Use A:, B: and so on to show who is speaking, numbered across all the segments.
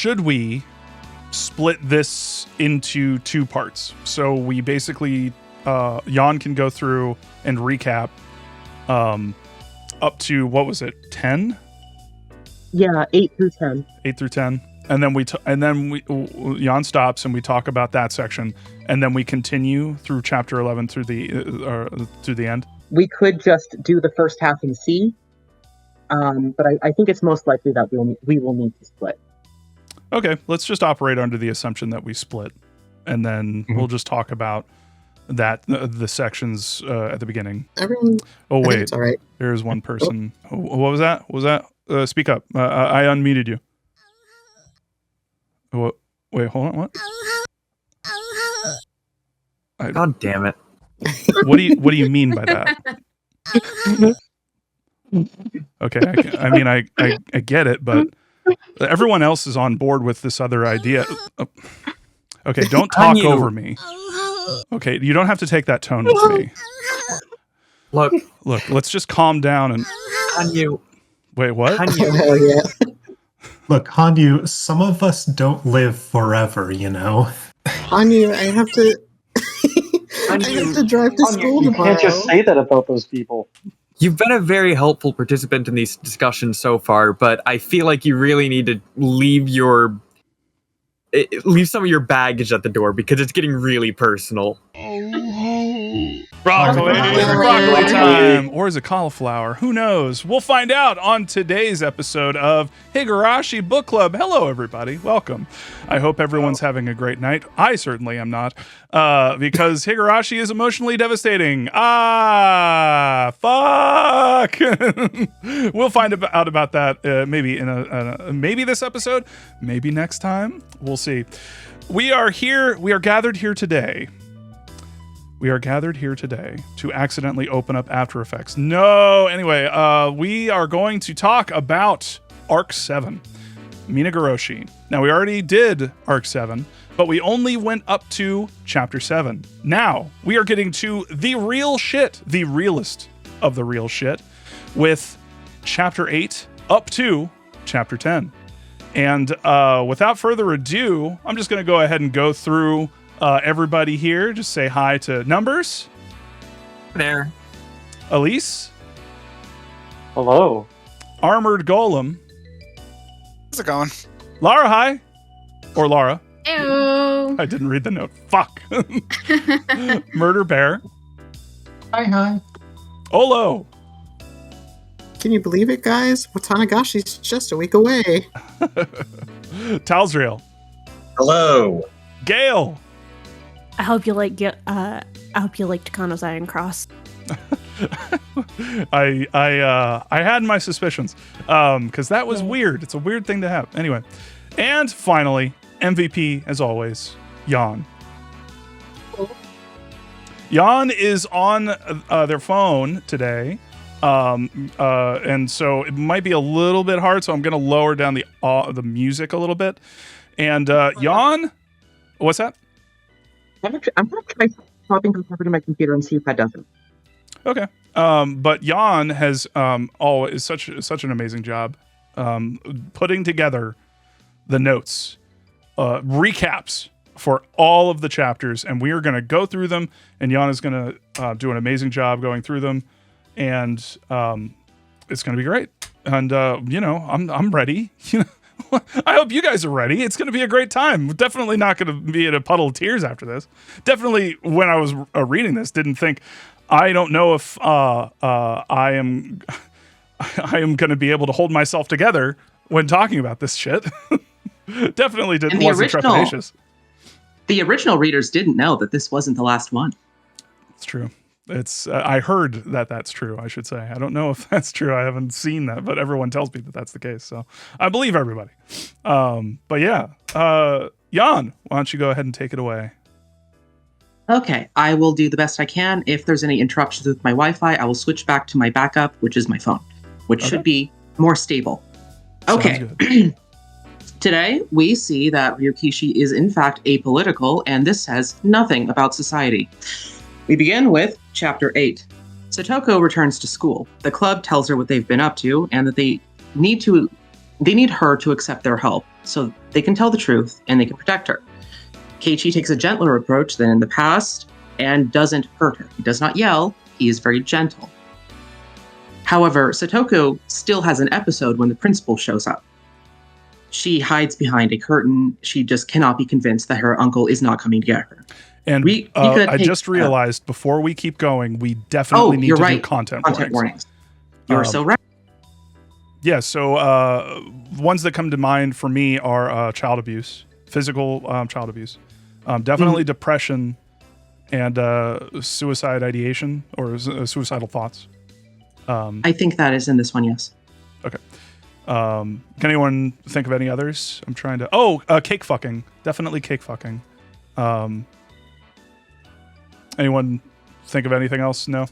A: should we split this into two parts? So we basically, Jan can go through and recap up to, what was it, 10?
B: Yeah, 8 through 10.
A: 8 through 10. And then Jan stops and we talk about that section, and then we continue through chapter 11 through the end.
B: We could just do the first half and see, but I think it's most likely that we will need to split.
A: Okay, let's just operate under the assumption that we split, and then we'll just talk about that the sections at the beginning.
C: Everyone.
A: Oh wait,
C: it's all right.
A: There's one person. Oh. What was that? What was that? Speak up. I unmuted you. What? Wait, hold on. What?
D: God damn it!
A: What do you mean by that? Okay, I get it, but everyone else is on board with this other idea. Okay, don't talk over me. Okay, you don't have to take that tone with me.
D: Look,
A: let's just calm down and.
D: Hanyu.
A: Wait, what?
C: Oh, yeah.
E: Look, Hanyu, some of us don't live forever, you know?
C: Hanyu, I have to... I have to drive to school
F: you
C: tomorrow.
F: can't just say that about those people.
D: You've been a very helpful participant in these discussions so far, but I feel like you really need to leave some of your baggage at the door because it's getting really personal.
A: Broccoli time! Or is it cauliflower? Who knows? We'll find out on today's episode of Higurashi Book Club. Hello, everybody. Welcome. I hope everyone's having a great night. I certainly am not, because Higurashi is emotionally devastating. Fuck! We'll find out about that maybe in maybe this episode, maybe next time. We'll see. We are gathered here today. We are gathered here today to accidentally open up After Effects. No, anyway, we are going to talk about Arc 7, Minagoroshi. Now, we already did Arc 7, but we only went up to Chapter 7. Now, we are getting to the real shit, the realest of the real shit, with Chapter 8 up to Chapter 10. And without further ado, I'm just going to go ahead and go through everybody here. Just say hi to Numbers.
D: There.
A: Elise.
F: Hello. Armored
A: Golem.
G: How's it going?
A: Lara, hi. Or Lara.
H: Ew.
A: I didn't read the note. Fuck. Murder Bear.
E: Hi.
A: Olo.
C: Can you believe it, guys? Watanagashi's just a week away.
A: Talsrael.
I: Hello.
A: Gale.
H: I hope you like Takano's Iron Cross.
A: I had my suspicions because that was weird. It's a weird thing to have. Anyway, and finally, MVP as always, Jan. Jan is on their phone today, and so it might be a little bit hard. So I'm going to lower down the music a little bit. And Jan, what's that?
B: I'm going to try swapping over to my computer and see if that doesn't.
A: Okay. But Jan has always such an amazing job putting together the notes, recaps for all of the chapters, and we are going to go through them, and Jan is going to do an amazing job going through them, and it's going to be great. And I'm ready. I hope you guys are ready. It's going to be a great time. We're definitely not going to be in a puddle of tears after this. Definitely, when I was reading this, didn't think, I don't know if I am going to be able to hold myself together when talking about this shit. Definitely wasn't trepidatious.
J: The original readers didn't know that this wasn't the last one.
A: It's true. It's I heard that that's true, I should say. I don't know if that's true. I haven't seen that, but everyone tells me that that's the case. So I believe everybody. But yeah, Jan, why don't you go ahead and take it away?
J: Okay, I will do the best I can. If there's any interruptions with my Wi-Fi, I will switch back to my backup, which is my phone, which should be more stable. Okay. Today, we see that Ryukishi is in fact apolitical, and this says nothing about society. We begin with Chapter 8. Satoko returns to school. The club tells her what they've been up to, and that they need to They need her to accept their help so they can tell the truth and they can protect her. Keiichi takes a gentler approach than in the past and doesn't hurt her. He does not yell, he is very gentle. However, Satoko still has an episode when the principal shows up. She hides behind a curtain. She just cannot be convinced that her uncle is not coming to get her.
A: And I just realized before we keep going, we definitely need to do content warnings.
J: You're so right.
A: Yeah, so ones that come to mind for me are child abuse, physical child abuse, definitely depression, and suicide ideation or suicidal thoughts.
J: I think that is in this one, yes.
A: Okay. Can anyone think of any others? I'm trying to... cake fucking. Definitely cake fucking. Anyone think of anything else? No?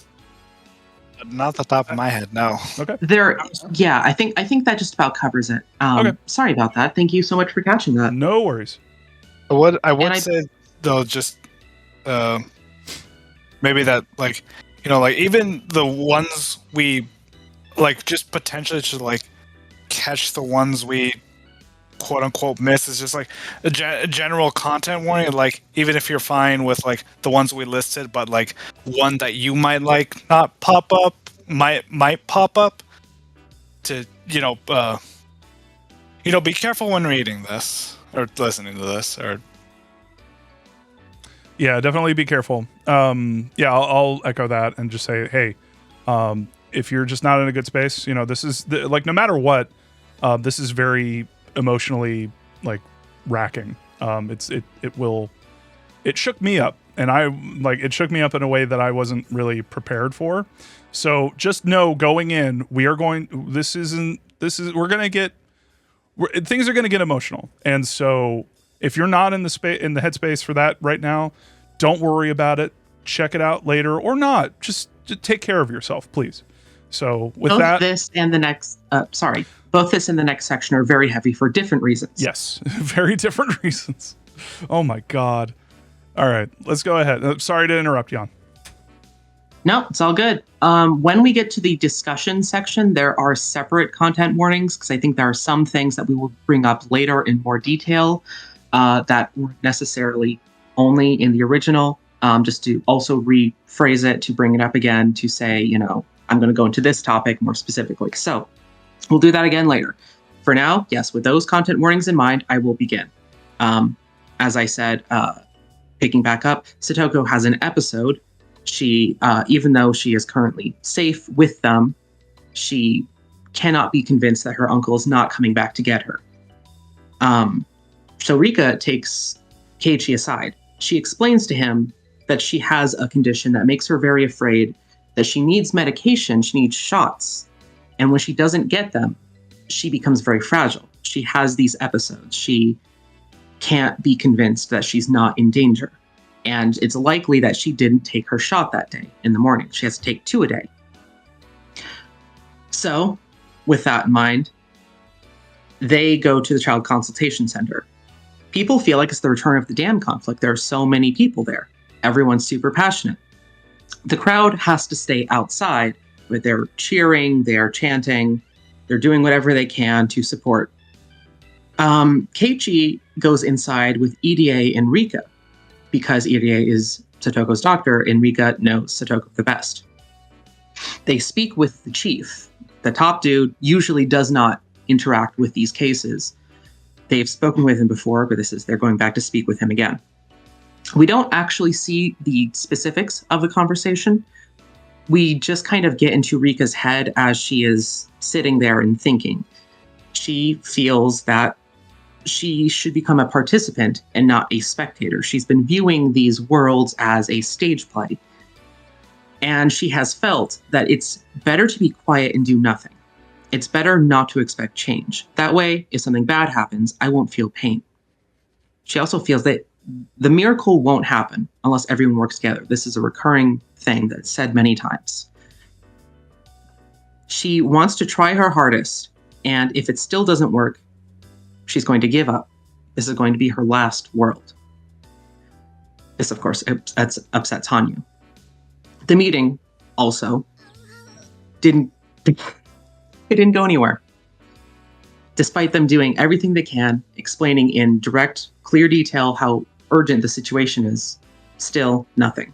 G: Not the top of my head, no.
A: Okay.
J: I think that just about covers it.
A: Okay.
J: Sorry about that. Thank you so much for catching that.
A: No worries.
G: What I would say, though, just maybe that, like, you know, like, even the ones we, like, just potentially should, like, catch the ones we quote-unquote miss is just, like, a general content warning. Like, even if you're fine with, like, the ones we listed, but, like, one that you might, like, not pop up, might pop up to, be careful when reading this or listening to this, or...
A: Yeah, definitely be careful. I'll echo that and just say, hey, if you're just not in a good space, this is like, no matter what, this is very emotionally, like, racking. It shook me up, and it shook me up in a way that I wasn't really prepared for. So just know going in, things are going to get emotional. And so if you're not in the headspace for that right now, don't worry about it. Check it out later or not. Just take care of yourself, please. So with
J: both this and the next section are very heavy for different reasons.
A: Yes, very different reasons. Oh my God. All right, let's go ahead. Sorry to interrupt, Jan.
J: No, it's all good. When we get to the discussion section, there are separate content warnings because I think there are some things that we will bring up later in more detail that weren't necessarily only in the original, just to also rephrase it, to bring it up again, to say, I'm going to go into this topic more specifically. So we'll do that again later. For now, yes, with those content warnings in mind, I will begin. As I said, picking back up, Satoko has an episode. She, even though she is currently safe with them, she cannot be convinced that her uncle is not coming back to get her. So Rika takes Keiichi aside. She explains to him that she has a condition that makes her very afraid, that she needs medication, she needs shots. And when she doesn't get them, she becomes very fragile. She has these episodes. She can't be convinced that she's not in danger. And it's likely that she didn't take her shot that day in the morning. She has to take 2 a day. So, with that in mind, they go to the Child Consultation Center. People feel like it's the return of the dam conflict. There are so many people there. Everyone's super passionate. The crowd has to stay outside, but they're cheering, they're chanting, they're doing whatever they can to support. Keiichi goes inside with EDA and Rika, because EDA is Satoko's doctor and Rika knows Satoko the best. They speak with the chief. The top dude usually does not interact with these cases. They've spoken with him before, but they're going back to speak with him again. We don't actually see the specifics of the conversation. We just kind of get into Rika's head as she is sitting there and thinking. She feels that she should become a participant and not a spectator. She's been viewing these worlds as a stage play. And she has felt that it's better to be quiet and do nothing. It's better not to expect change. That way, if something bad happens, I won't feel pain. She also feels that the miracle won't happen unless everyone works together. This is a recurring thing that's said many times. She wants to try her hardest, and if it still doesn't work, she's going to give up. This is going to be her last world. This, of course, upsets Hanyu. The meeting also didn't go anywhere. Despite them doing everything they can, explaining in direct, clear detail how urgent the situation is, still nothing.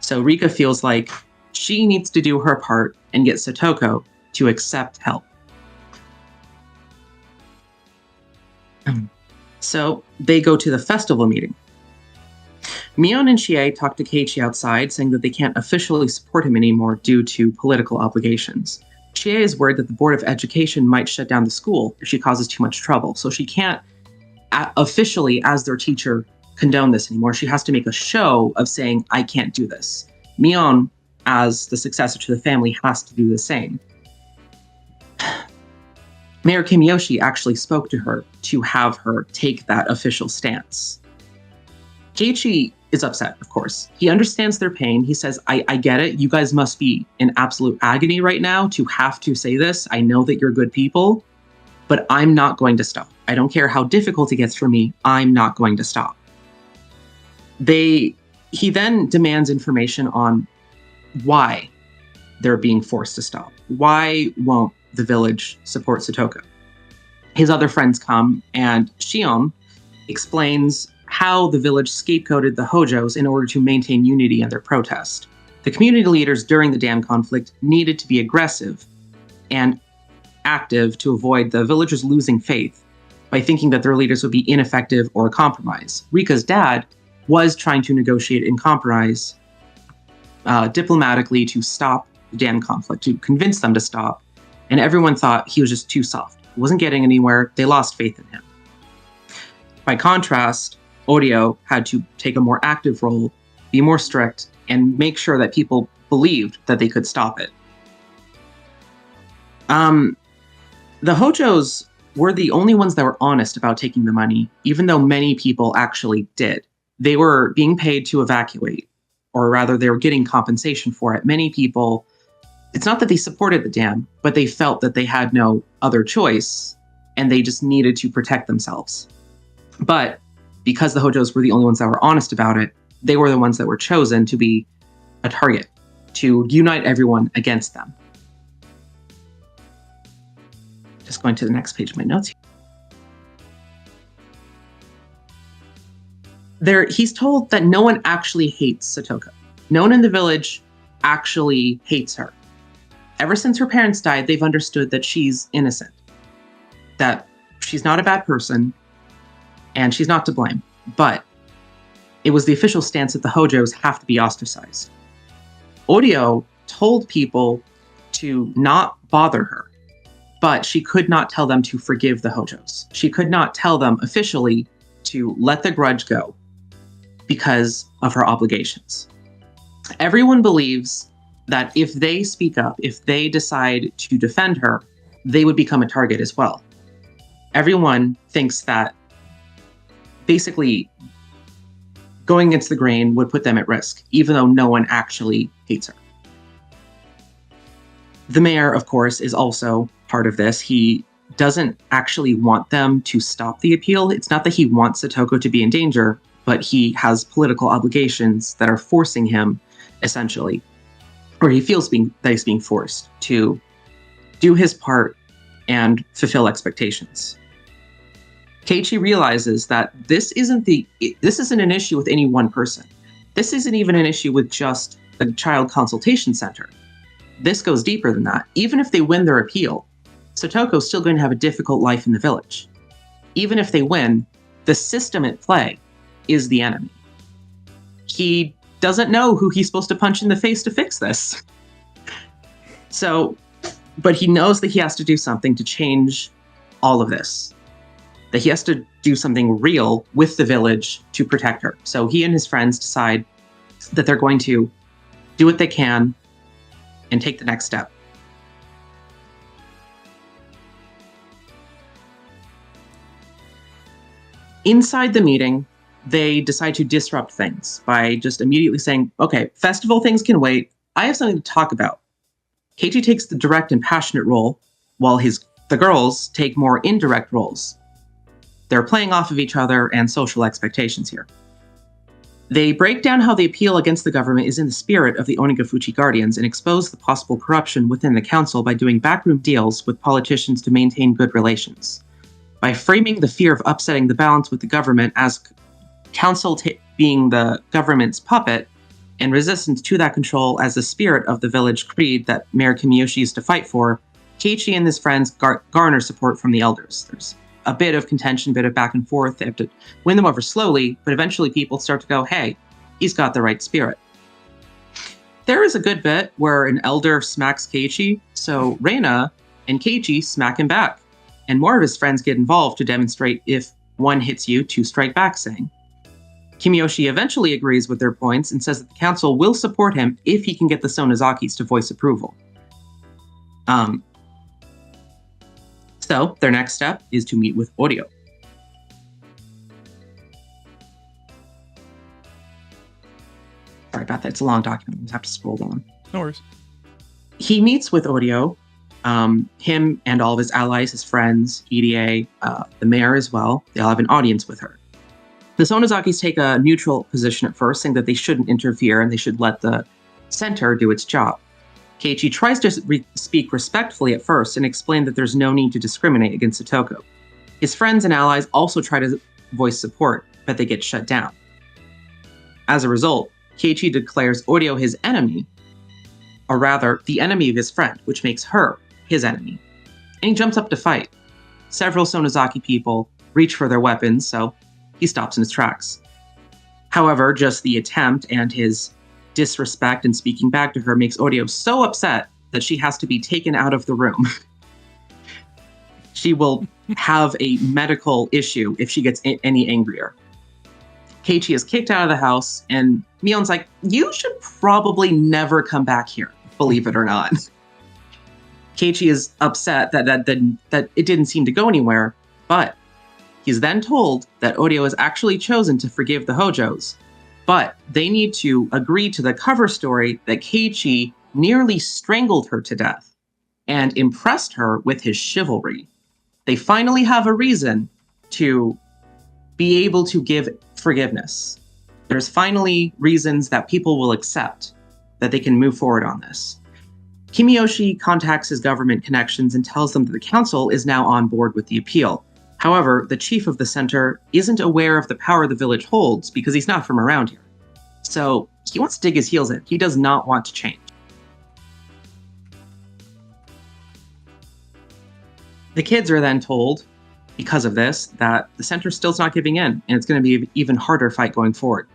J: So Rika feels like she needs to do her part and get Satoko to accept help. So they go to the festival meeting. Mion and Chie talk to Keiichi outside, saying that they can't officially support him anymore due to political obligations. Chie is worried that the Board of Education might shut down the school if she causes too much trouble, so she can't officially, as their teacher, condone this anymore. She has to make a show of saying, I can't do this. Mion, as the successor to the family, has to do the same. Mayor Kimiyoshi actually spoke to her to have her take that official stance. Keiichi is upset, of course. He understands their pain. He says, I get it. You guys must be in absolute agony right now to have to say this. I know that you're good people, but I'm not going to stop. I don't care how difficult it gets for me. I'm not going to stop. He then demands information on why they're being forced to stop. Why won't the village support Satoko? His other friends come, and Shion explains how the village scapegoated the Hojos in order to maintain unity in their protest. The community leaders during the dam conflict needed to be aggressive and active to avoid the villagers losing faith by thinking that their leaders would be ineffective or a compromise. Rika's dad was trying to negotiate and compromise diplomatically to stop the dam conflict, to convince them to stop, and everyone thought he was just too soft. He wasn't getting anywhere. They lost faith in him. By contrast, Oryo had to take a more active role, be more strict, and make sure that people believed that they could stop it. The Hojos were the only ones that were honest about taking the money, even though many people actually did. They were being paid to evacuate, or rather, they were getting compensation for it. Many people, it's not that they supported the dam, but they felt that they had no other choice, and they just needed to protect themselves. But because the Hojos were the only ones that were honest about it, they were the ones that were chosen to be a target, to unite everyone against them. Just going to the next page of my notes here. He's told that no one actually hates Satoko. No one in the village actually hates her. Ever since her parents died, they've understood that she's innocent, that she's not a bad person, and she's not to blame. But it was the official stance that the Hojos have to be ostracized. Oryo told people to not bother her, but she could not tell them to forgive the Hojos. She could not tell them officially to let the grudge go because of her obligations. Everyone believes that if they speak up, if they decide to defend her, they would become a target as well. Everyone thinks that basically going against the grain would put them at risk, even though no one actually hates her. The mayor, of course, is also part of this. He doesn't actually want them to stop the appeal. It's not that he wants Satoko to be in danger, but he has political obligations that are forcing him, essentially, or he feels that he's being forced to do his part and fulfill expectations. Keiichi realizes that this isn't an issue with any one person. This isn't even an issue with just the Child Consultation Center. This goes deeper than that. Even if they win their appeal, Satoko's still going to have a difficult life in the village. Even if they win, the system at play is the enemy. He doesn't know who he's supposed to punch in the face to fix this. But he knows that he has to do something to change all of this. That he has to do something real with the village to protect her. So he and his friends decide that they're going to do what they can and take the next step. Inside the meeting, they decide to disrupt things by just immediately saying, okay, festival things can wait. I have something to talk about. Keiichi takes the direct and passionate role, while the girls take more indirect roles. They're playing off of each other and social expectations here. They break down how the appeal against the government is in the spirit of the Onigafuchi Guardians and expose the possible corruption within the council by doing backroom deals with politicians to maintain good relations. By framing the fear of upsetting the balance with the government as council being the government's puppet, and resistance to that control as the spirit of the village creed that Mayor Kimiyoshi used to fight for, Keiichi and his friends garner support from the elders. There's a bit of contention, a bit of back and forth. They have to win them over slowly, but eventually people start to go, hey, he's got the right spirit. There is a good bit where an elder smacks Keiichi, so Reina and Keiichi smack him back, and more of his friends get involved to demonstrate if one hits you, two strike back saying. Kimiyoshi eventually agrees with their points and says that the council will support him if he can get the Sonozakis to voice approval. So their next step is to meet with Oryo. Sorry about that. It's a long document. I have to scroll down.
A: No worries.
J: He meets with Oryo, him and all of his allies, his friends, EDA, the mayor as well. They all have an audience with her. The Sonozakis take a neutral position at first, saying that they shouldn't interfere and they should let the center do its job. Keiichi tries to speak respectfully at first and explain that there's no need to discriminate against Satoko. His friends and allies also try to voice support, but they get shut down. As a result, Keiichi declares Oryo his enemy, or rather, the enemy of his friend, which makes her his enemy. And he jumps up to fight. Several Sonozaki people reach for their weapons, so he stops in his tracks. However, just the attempt and his disrespect and speaking back to her makes Oryo so upset that she has to be taken out of the room. She will have a medical issue if she gets any angrier. Keiichi is kicked out of the house, and Mion's like, you should probably never come back here, believe it or not. Keiichi is upset that it didn't seem to go anywhere, but he's then told that Oryo has actually chosen to forgive the Hojos, but they need to agree to the cover story that Keiichi nearly strangled her to death and impressed her with his chivalry. They finally have a reason to be able to give forgiveness. There's finally reasons that people will accept that they can move forward on this. Kimiyoshi contacts his government connections and tells them that the council is now on board with the appeal. However, the chief of the center isn't aware of the power the village holds because he's not from around here. So he wants to dig his heels in. He does not want to change. The kids are then told, because of this, that the center still's not giving in, and it's going to be an even harder fight going forward.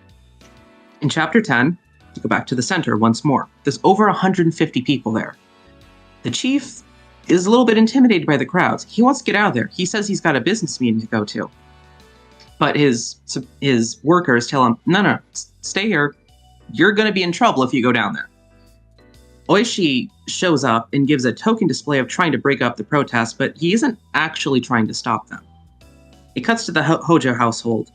J: In Chapter 10, to go back to the center once more, there's over 150 people there. The chief is a little bit intimidated by the crowds. He wants to get out of there. He says he's got a business meeting to go to. But his workers tell him, no, stay here. You're going to be in trouble if you go down there. Oishi shows up and gives a token display of trying to break up the protest, but he isn't actually trying to stop them. It cuts to the Hojo household.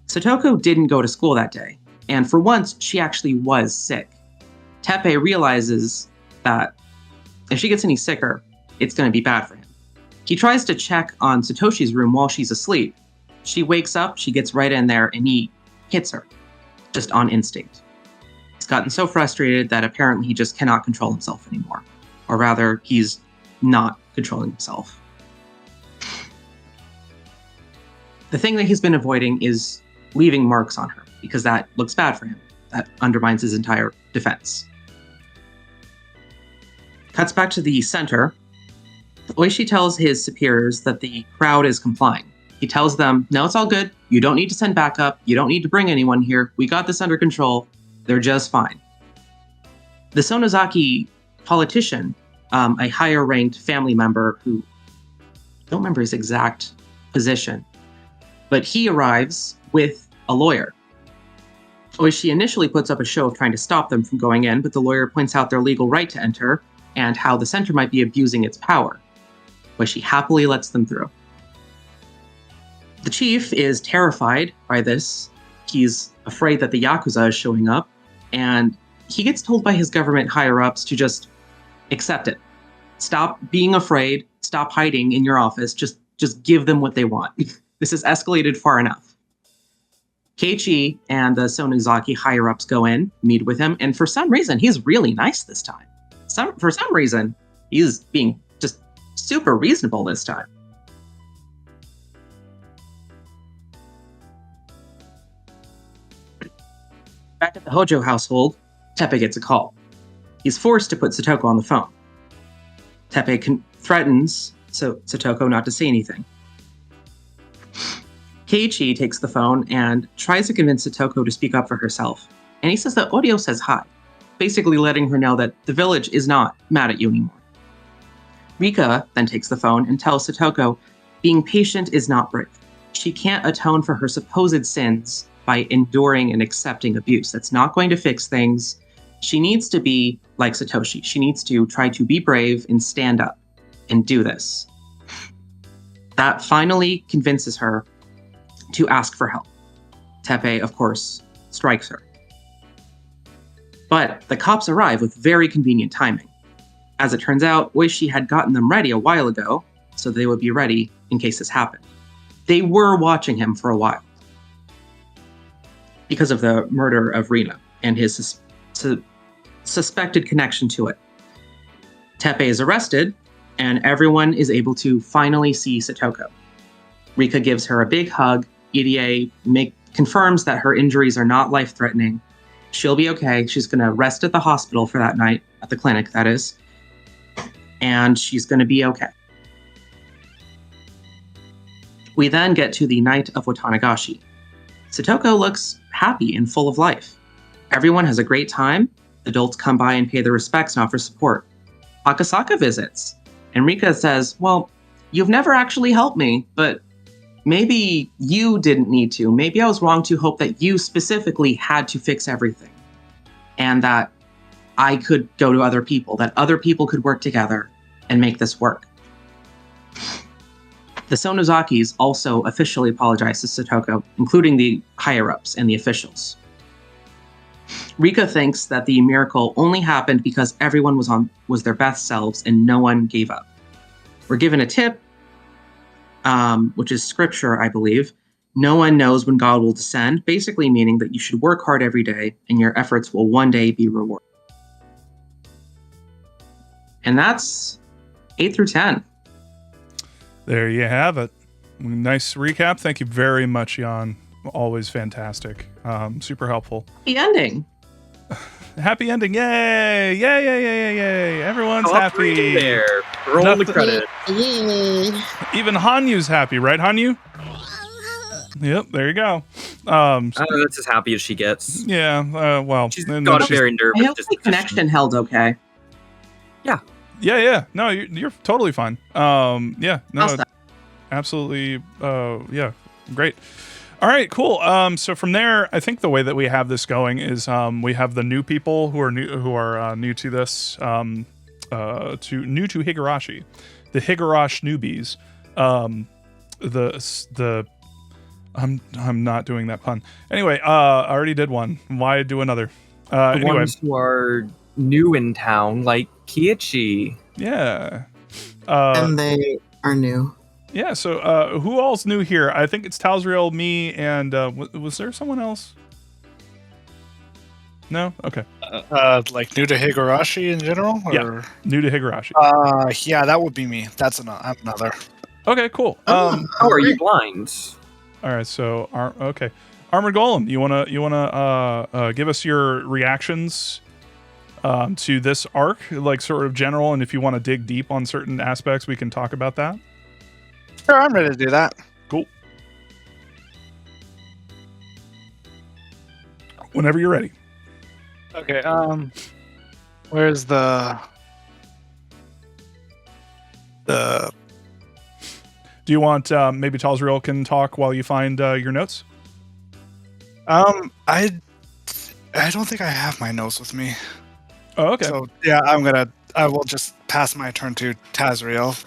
J: Satoko didn't go to school that day, and for once, she actually was sick. Teppei realizes that if she gets any sicker, it's going to be bad for him. He tries to check on Satoshi's room while she's asleep. She wakes up, she gets right in there, and he hits her, just on instinct. He's gotten so frustrated that apparently he just cannot control himself anymore. Or rather, he's not controlling himself. The thing that he's been avoiding is leaving marks on her, because that looks bad for him. That undermines his entire defense. Cuts back to the center. Oishi tells his superiors that the crowd is complying. He tells them, no, it's all good. You don't need to send backup. You don't need to bring anyone here. We got this under control. They're just fine. The Sonozaki politician, a higher ranked family member who, I don't remember his exact position, but he arrives with a lawyer. Oishi initially puts up a show of trying to stop them from going in, but the lawyer points out their legal right to enter and how the center might be abusing its power. Oishi happily lets them through. The chief is terrified by this. He's afraid that the Yakuza is showing up, and he gets told by his government higher-ups to just accept it. Stop being afraid, stop hiding in your office, just give them what they want. This has escalated far enough. Keiichi and the Sonozaki higher-ups go in, meet with him, and for some reason, he's really nice this time. For some reason, he's being just super reasonable this time. Back at the Hojo household, Teppei gets a call. He's forced to put Satoko on the phone. Teppei threatens Satoko not to say anything. Keiichi takes the phone and tries to convince Satoko to speak up for herself. And he says that Oryo says hi, basically letting her know that the village is not mad at you anymore. Rika then takes the phone and tells Satoko being patient is not brave. She can't atone for her supposed sins by enduring and accepting abuse. That's not going to fix things. She needs to be like Satoshi. She needs to try to be brave and stand up and do this. That finally convinces her to ask for help. Teppei, of course, strikes her. But the cops arrive with very convenient timing. As it turns out, Oishi had gotten them ready a while ago, so they would be ready in case this happened. They were watching him for a while because of the murder of Rina and his suspected connection to it. Teppei is arrested, and everyone is able to finally see Satoko. Rika gives her a big hug. EDA confirms that her injuries are not life-threatening. She'll be okay. She's going to rest at the hospital for that night, at the clinic, that is. And she's going to be okay. We then get to the night of Watanagashi. Satoko looks happy and full of life. Everyone has a great time. Adults come by and pay their respects and offer support. Akasaka visits. And Rika says, well, you've never actually helped me, but maybe you didn't need to. Maybe I was wrong to hope that you specifically had to fix everything. And that I could go to other people, that other people could work together and make this work. The Sonozakis also officially apologize to Satoko, including the higher-ups and the officials. Rika thinks that the miracle only happened because everyone was their best selves and no one gave up. We're given a tip, which is scripture, I believe. No one knows when God will descend, basically meaning that you should work hard every day and your efforts will one day be rewarded. And that's 8 through 10.
A: There you have it. Nice recap. Thank you very much, Jan. Always fantastic. Super helpful.
J: Happy ending.
A: Happy ending. Yay. Yay, yay, yay, yay, yay. Everyone's happy.
D: There. Roll the credit.
C: Yay.
A: Even Hanyu's happy, right, Hanyu? Yep, there you go.
D: That's as happy as she gets.
A: Yeah, well.
D: She's got a very nervous
J: I hope the connection held okay.
A: Yeah. No, you're totally fine. Yeah, no,
J: How's that?
A: absolutely. Yeah, great. All right, cool. So from there, I think the way that we have this going is we have the new people who are new to this, new to Higurashi, the Higurashi newbies. I'm not doing that pun. Anyway, I already did one. Why do another?
D: The ones who are new in town, like Keiichi.
A: Yeah.
C: And they are new.
A: Yeah, so who all's new here? I think it's Talsriel, me, and was there someone else? No? Okay.
G: Like new to Higurashi in general? Or?
A: Yeah, new to Higurashi.
G: Yeah, that would be me. I'm another.
A: Okay, cool.
D: How are you blind?
A: All right, so okay, Armored Golem, you wanna give us your reactions to this arc, like sort of general, and if you want to dig deep on certain aspects, we can talk about that.
G: Sure, I'm ready to do that.
A: Cool. Whenever you're ready.
G: Okay. Where's the?
A: Do you want maybe Talsriel can talk while you find your notes?
G: I don't think I have my notes with me.
A: Oh, okay.
G: So yeah, I will just pass my turn to Tazriel.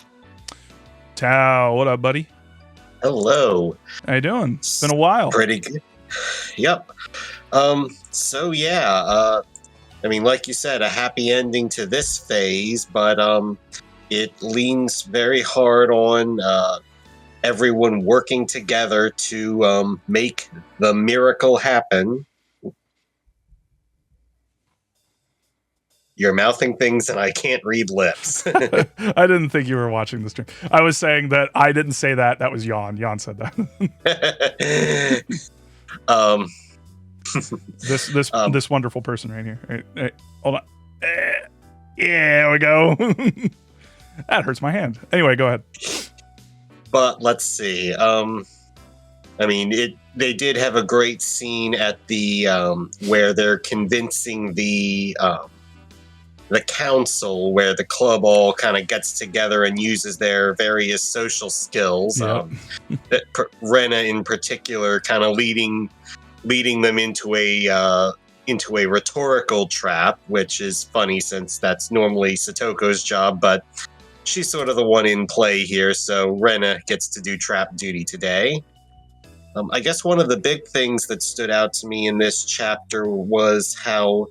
A: Tao, what up, buddy?
I: Hello.
A: How you doing? It's been a while.
I: Pretty good. Yep. So yeah, I mean, like you said, a happy ending to this phase, but it leans very hard on everyone working together to make the miracle happen. You're mouthing things and I can't read lips.
A: I didn't think you were watching the stream. I was saying that I didn't say that. That was Jan. Jan said that. This wonderful person right here. Hey, hold on. Yeah, there we go. That hurts my hand. Anyway, go ahead.
I: But let's see. I mean, they did have a great scene at the where they're convincing the council, where the club all kind of gets together and uses their various social skills.
A: Yep.
I: Rena, in particular, kind of leading them into a rhetorical trap, which is funny since that's normally Satoko's job, but she's sort of the one in play here, so Rena gets to do trap duty today. I guess one of the big things that stood out to me in this chapter was how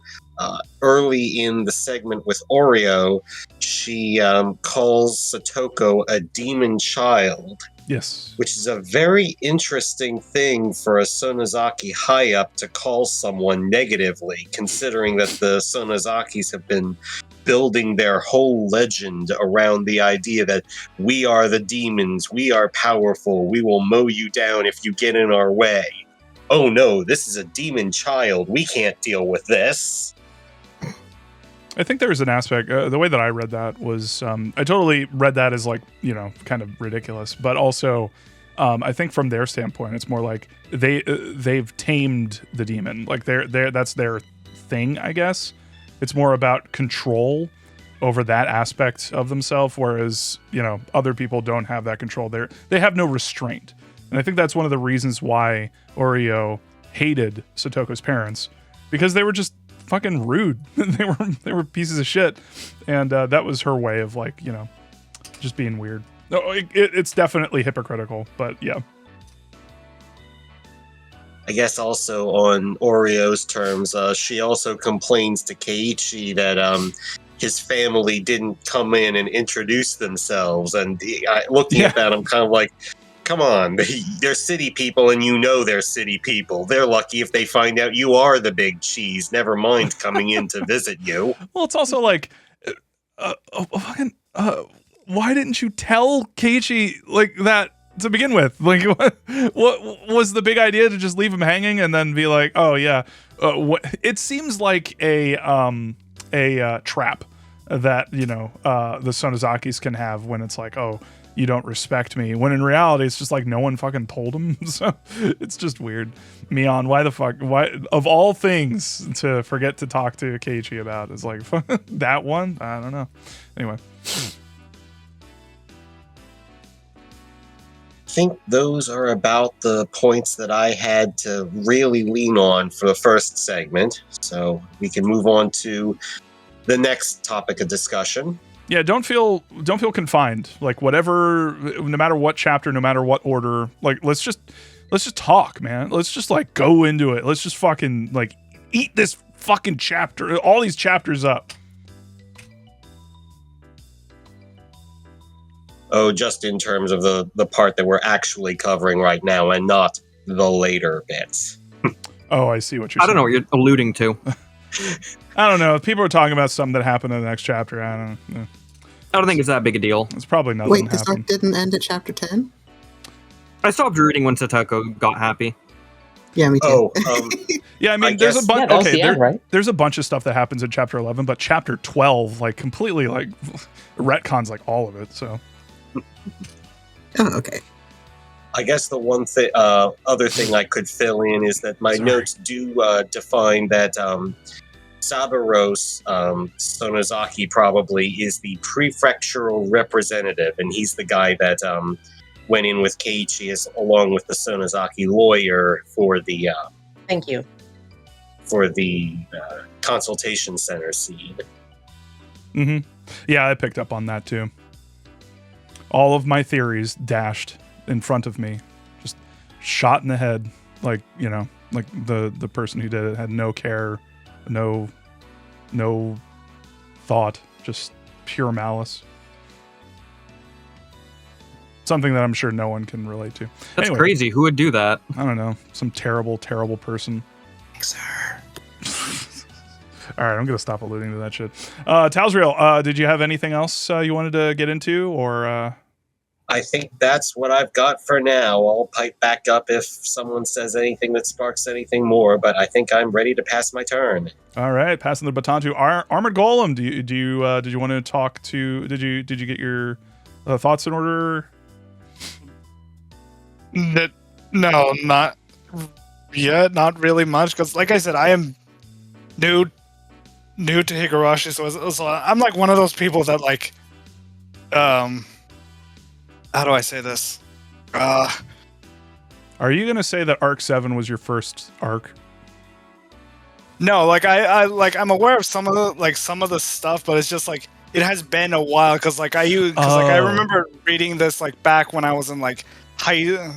I: early in the segment with Oreo, she calls Satoko a demon child.
A: Yes.
I: Which is a very interesting thing for a Sonozaki high-up to call someone negatively, considering that the Sonozakis have been building their whole legend around the idea that we are the demons, we are powerful, we will mow you down if you get in our way. Oh no, this is a demon child, we can't deal with this.
A: I think there's an aspect, the way that I read that was, I totally read that as like, kind of ridiculous, but also I think from their standpoint, it's more like they've tamed the demon. Like that's their thing, I guess. It's more about control over that aspect of themselves, whereas, other people don't have that control. They have no restraint. And I think that's one of the reasons why Oreo hated Satoko's parents, because they were just fucking rude. they were pieces of shit, and that was her way of like, just being weird. No, it's definitely hypocritical, but yeah.
I: I guess also on Oreo's terms, she also complains to Keiichi that his family didn't come in and introduce themselves, and looking at that, I'm kind of like, come on, they're city people, and they're city people. They're lucky if they find out you are the big cheese, never mind coming in to visit you.
A: Well, it's also like, why didn't you tell Keiichi like that to begin with? Like, what was the big idea to just leave him hanging and then be like, oh yeah, it seems like a trap that, the Sonozakis can have when it's like, oh, you don't respect me, when in reality it's just like no one fucking told him. So it's just weird. Mion, why of all things to forget to talk to Keiichi about is like that one? I don't know. Anyway.
I: I think those are about the points that I had to really lean on for the first segment. So we can move on to the next topic of discussion.
A: Yeah, don't feel confined. Like whatever, no matter what chapter, no matter what order, like let's just talk, man. Let's just like go into it. Let's just fucking like eat this fucking chapter, all these chapters up.
I: Oh, just in terms of the part that we're actually covering right now and not the later bits.
A: Oh, I see what you're saying.
D: I don't know what you're alluding to.
A: I don't know. People are talking about something that happened in the next chapter. I don't know.
D: I don't think it's that big a deal.
A: It's probably nothing.
C: Wait, this arc didn't end at chapter 10?
D: I stopped reading when Satoko got happy.
C: Yeah, me too.
I: Oh,
A: yeah, I mean,
I: I
A: there's
I: guess-
A: a bunch.
B: Yeah, that was the end, right?
A: There's a bunch of stuff that happens in chapter 11, but chapter 12, like, completely like retcons like all of it. So.
C: Oh, okay.
I: I guess the one thing, other thing I could fill in is that my notes do define that Saburo's Sonozaki probably is the prefectural representative, and he's the guy that went in with Keiichi along with the Sonozaki lawyer for the
B: Thank you.
I: for the consultation center scene.
A: Mm-hmm. Yeah, I picked up on that too. All of my theories dashed in front of me, just shot in the head, like, you know, like the person who did it had no care, no thought, just pure malice. something that I'm sure no one can relate to.
D: That's
A: Anyway,
D: crazy. Who would do that?
A: I don't know. Some terrible, terrible person.
C: Sir.
A: All right, I'm gonna stop alluding to that shit. Talsreal, did you have anything else you wanted to get into, or?
I: I think that's what I've got for now. I'll pipe back up if someone says anything that sparks anything more, but I think I'm ready to pass my turn.
A: All right, passing the baton to Armored Golem. Did you want to talk to? Did you get your thoughts in order?
G: No, not yet. Not really much, because like I said, I am new to Higurashi, so I'm like one of those people that like, how do I say this?
A: Are you gonna say that Arc 7 was your first arc?
G: No, like I'm aware of some of the stuff, but it's just like it has been a while because I remember reading this like back when I was in like high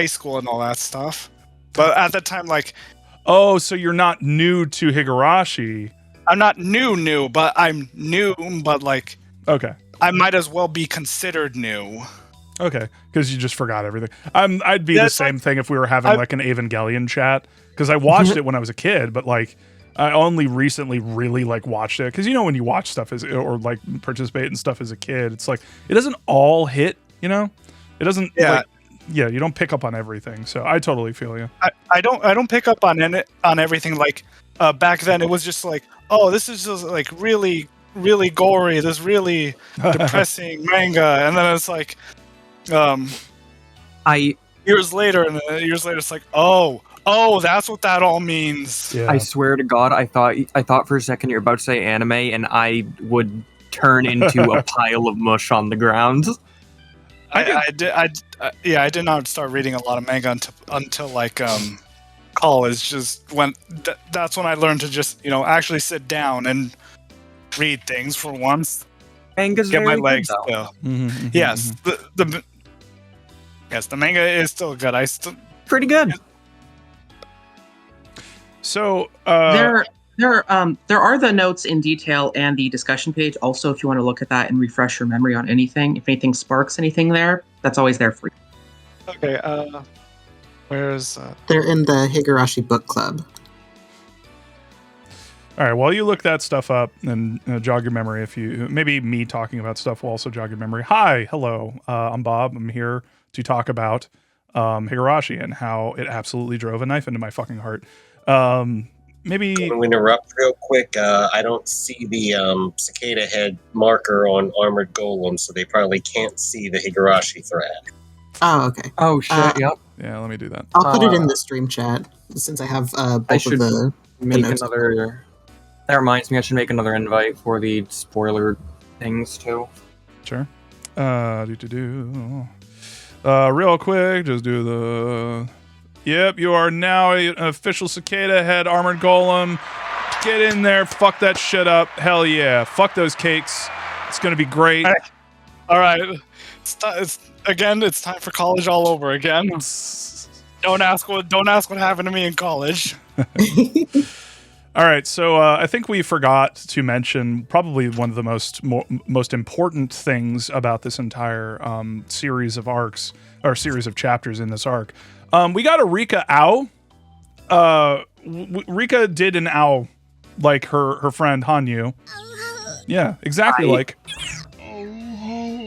G: school and all that stuff. But at the time, like,
A: oh, so you're not new to Higurashi?
G: I'm not new, but I'm new, but like,
A: okay.
G: I might as well be considered new.
A: Okay, because you just forgot everything. I'd be the same thing if we were having like an Evangelion chat, because I watched it when I was a kid, but like I only recently really like watched it, because when you watch stuff or like participate in stuff as a kid, it's like it doesn't all hit, it doesn't. Yeah, you don't pick up on everything. So I totally feel you.
G: I don't pick up on everything. Like back then, it was just like, oh, this is just like really gory, this really depressing manga, and then it's like years later it's like, oh, that's what that all means.
D: I swear to God, I thought for a second you're about to say anime, and I would turn into a pile of mush on the ground.
G: I did not start reading a lot of manga until like college. Just when that's when I learned to just actually sit down and read things for once.
D: Manga's
G: get my
D: very
G: legs
D: good,
G: still.
A: Mm-hmm,
G: yes, the manga is still good.
D: Pretty good.
A: So
J: there are the notes in detail and the discussion page. Also, if you want to look at that and refresh your memory on anything, if anything sparks anything there, that's always there for you.
G: Okay. Where's
C: They're in the Higurashi book club.
A: All right, while you look that stuff up and jog your memory, maybe me talking about stuff will also jog your memory. Hi, hello, I'm Bob. I'm here to talk about Higurashi and how it absolutely drove a knife into my fucking heart. Maybe
I: I'm going to interrupt real quick. I don't see the cicada head marker on Armored Golem, so they probably can't see the Higurashi thread.
C: Oh, okay.
D: Oh shit! Yep.
A: Yeah, let me do that.
C: I'll put it in the stream chat since I have both of the notes.
D: That reminds me, I should make another invite for the spoiler things too.
A: Sure. Real quick, just do the. Yep, you are now an official cicada head Armored Golem. Get in there, fuck that shit up. Hell yeah, fuck those cakes. It's gonna be great.
G: All right, it's time for college all over again. Don't ask what happened to me in college.
A: All right, so I think we forgot to mention probably one of the most important things about this entire series of arcs, or series of chapters in this arc. We got a Rika ow. Rika did an ow like her friend Hanyu. Yeah, exactly like.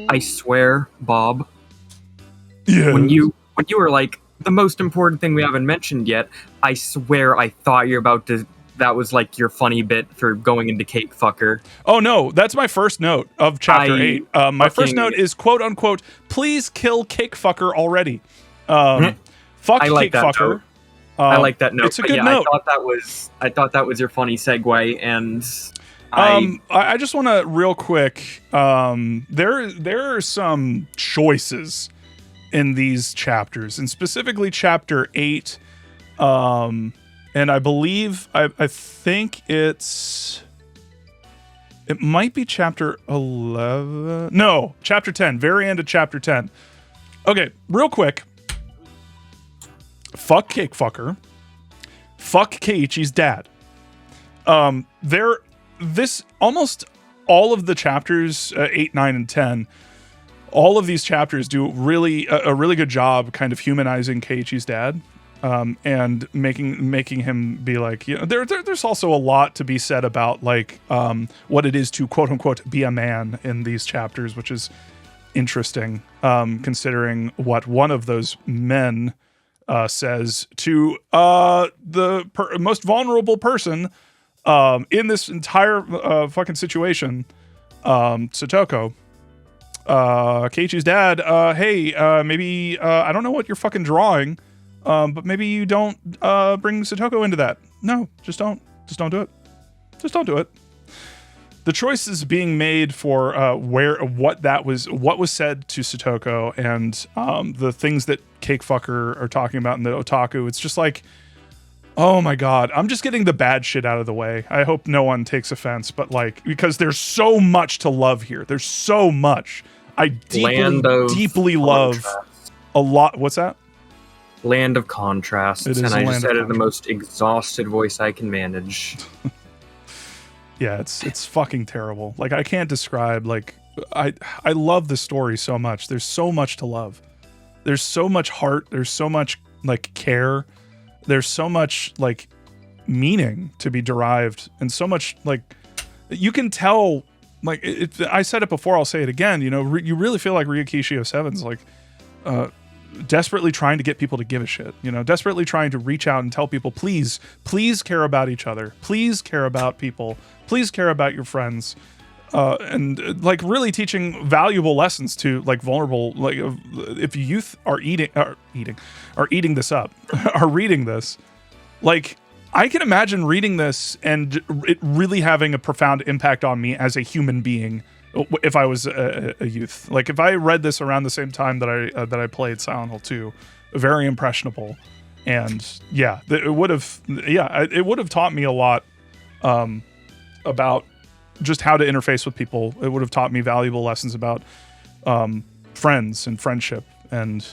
D: I swear, Bob.
A: Yeah.
D: When you were like, the most important thing we haven't mentioned yet, I swear I thought you're about to. That was like your funny bit for going into cake fucker.
A: Oh no, that's my first note of chapter 8. My first note is quote unquote, please kill cake fucker already. Fuck
D: I like
A: cake fucker.
D: I like that note.
A: It's a good note.
D: I thought that was your funny segue, and
A: I just want to real quick. There are some choices in these chapters, and specifically chapter 8. And I believe, I think it might be chapter 11. No, chapter 10, very end of chapter 10. Okay, real quick. Fuck cake fucker. Fuck Keiichi's dad. Almost all of the chapters, 8, 9, and 10, all of these chapters do really a really good job kind of humanizing Keiichi's dad, and making him be like, you know, there's also a lot to be said about like what it is to quote unquote be a man in these chapters, which is interesting, considering what one of those men says to the most vulnerable person in this entire fucking situation, Satoko. Keiichi's dad, hey, maybe I don't know what you're fucking drawing, but maybe you don't bring Satoko into that. No, just don't do it. Just don't do it. The choices being made for what was said to Satoko, and the things that Cakefucker are talking about in the otaku, it's just like, oh my god, I'm just getting the bad shit out of the way. I hope no one takes offense, but like, because there's so much to love here. There's so much. I deeply love a lot. What's that?
D: Land of contrasts, and I just added the most exhausted voice I can manage.
A: Yeah, it's fucking terrible. Like, I can't describe, like, I love the story so much. There's so much to love. There's so much heart. There's so much, like, care. There's so much, like, meaning to be derived, and so much, like, you can tell, like, I said it before, I'll say it again, you know, you really feel like Ryukishi 07's, like, desperately trying to get people to give a shit, you know, desperately trying to reach out and tell people, please care about each other. Please care about people. Please care about your friends. And like really teaching valuable lessons to like vulnerable, like if youth are eating this up, are reading this, like I can imagine reading this and it really having a profound impact on me as a human being. If I was a youth, like if I read this around the same time that I played Silent Hill 2, very impressionable, and yeah, it would have taught me a lot about just how to interface with people. It would have taught me valuable lessons about friends and friendship and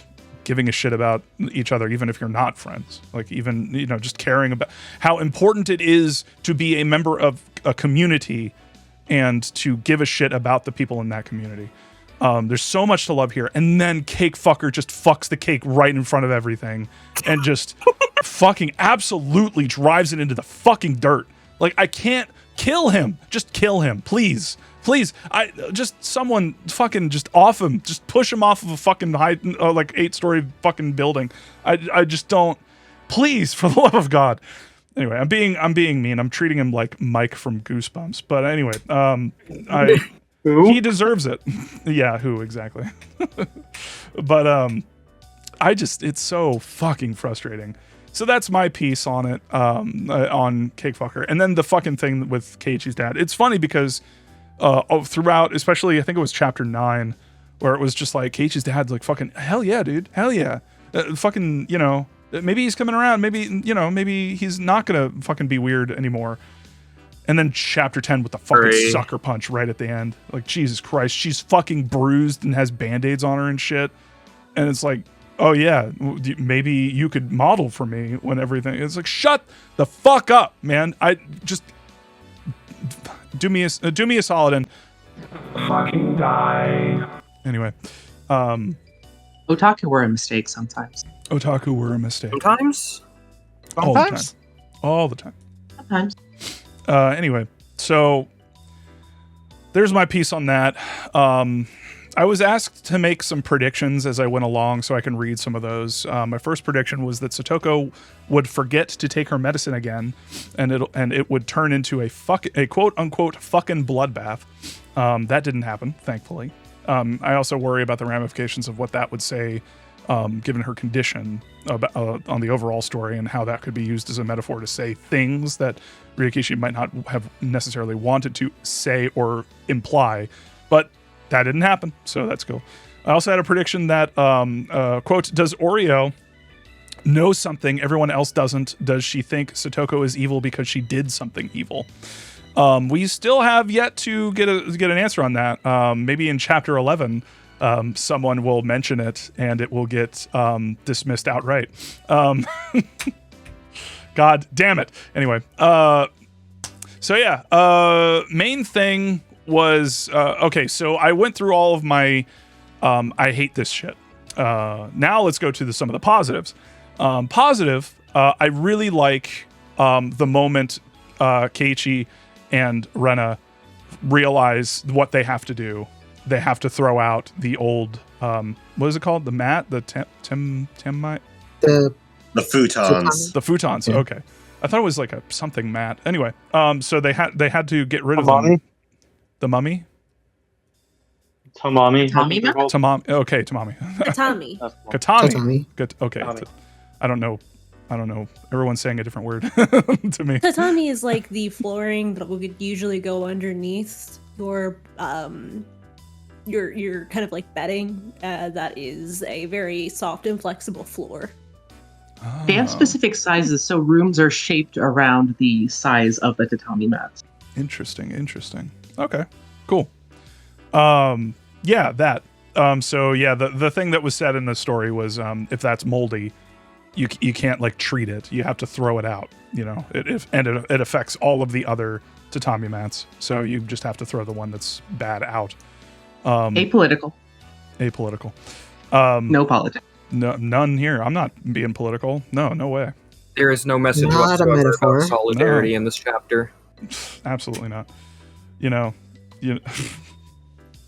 A: giving a shit about each other, even if you're not friends. Like even, you know, just caring about how important it is to be a member of a community and to give a shit about the people in that community. There's so much to love here. And then Cakefucker just fucks the cake right in front of everything and just fucking absolutely drives it into the fucking dirt. Like, I can't kill him. Just kill him. Please. Please. Someone fucking just off him. Just push him off of a fucking high, like 8-story fucking building. I just don't. Please, for the love of God. Anyway, I'm being mean. I'm treating him like Mike from Goosebumps. But anyway, he deserves it. Yeah, who exactly? But it's so fucking frustrating. So that's my piece on it, on Cakefucker. And then the fucking thing with Keiichi's dad. It's funny because throughout, especially I think it was chapter 9, where it was just like Keiichi's dad's like fucking hell yeah, dude, hell yeah, fucking, you know. Maybe he's coming around. Maybe, you know, maybe he's not going to fucking be weird anymore. And then chapter 10 with the fucking sucker punch right at the end. Like, Jesus Christ, she's fucking bruised and has Band-Aids on her and shit. And it's like, oh yeah, maybe you could model for me when everything... It's like, shut the fuck up, man. I just... Do me a solid and... fucking die. Anyway.
J: Otaku were a mistake sometimes.
A: Otaku were a mistake.
D: Sometimes?
A: All the time.
J: Sometimes.
A: Anyway, so there's my piece on that. I was asked to make some predictions as I went along so I can read some of those. My first prediction was that Satoko would forget to take her medicine again, and it would turn into a quote unquote fucking bloodbath. That didn't happen, thankfully. I also worry about the ramifications of what that would say, given her condition, on the overall story, and how that could be used as a metaphor to say things that Ryukishi might not have necessarily wanted to say or imply, but that didn't happen, so that's cool. I also had a prediction that, quote, does Oreo know something everyone else doesn't? Does she think Satoko is evil because she did something evil? We still have yet to get an answer on that. Maybe in chapter 11, someone will mention it and it will get dismissed outright. God damn it. Anyway, so yeah, main thing was okay. So I went through all of my I hate this shit. Now let's go to some of the positives. Positive, I really like the moment Keiichi and Rena realize what they have to do. They have to throw out the old, what is it called? The mat? The Temmite?
B: The
I: futons.
A: The futons.
C: Yeah.
A: Okay, I thought it was like a something mat. Anyway, so they had to get rid of
F: Tamami?
A: them. The mummy.
F: Tamami.
J: Tamami mat?
A: Tamami. Okay, Tamami.
H: Katami.
F: That's cool.
A: Katami.
C: Tatami.
A: Good. Okay.
F: Tatami.
A: I don't know. Everyone's saying a different word to me.
H: Tatami is like the flooring that would usually go underneath your kind of like bedding. That is a very soft and flexible floor.
J: They have specific sizes, so rooms are shaped around the size of the tatami mats.
A: Interesting. Okay, cool. Yeah, that. So yeah, the thing that was said in the story was, if that's moldy, you can't like treat it. You have to throw it out. You know, it affects all of the other tatami mats. So you just have to throw the one that's bad out.
J: Apolitical. No politics.
A: No, none here. I'm not being political. No way.
D: There is no message
C: Not a
D: whatsoever
C: metaphor.
D: about solidarity
A: No.
D: in this chapter.
A: Absolutely not. You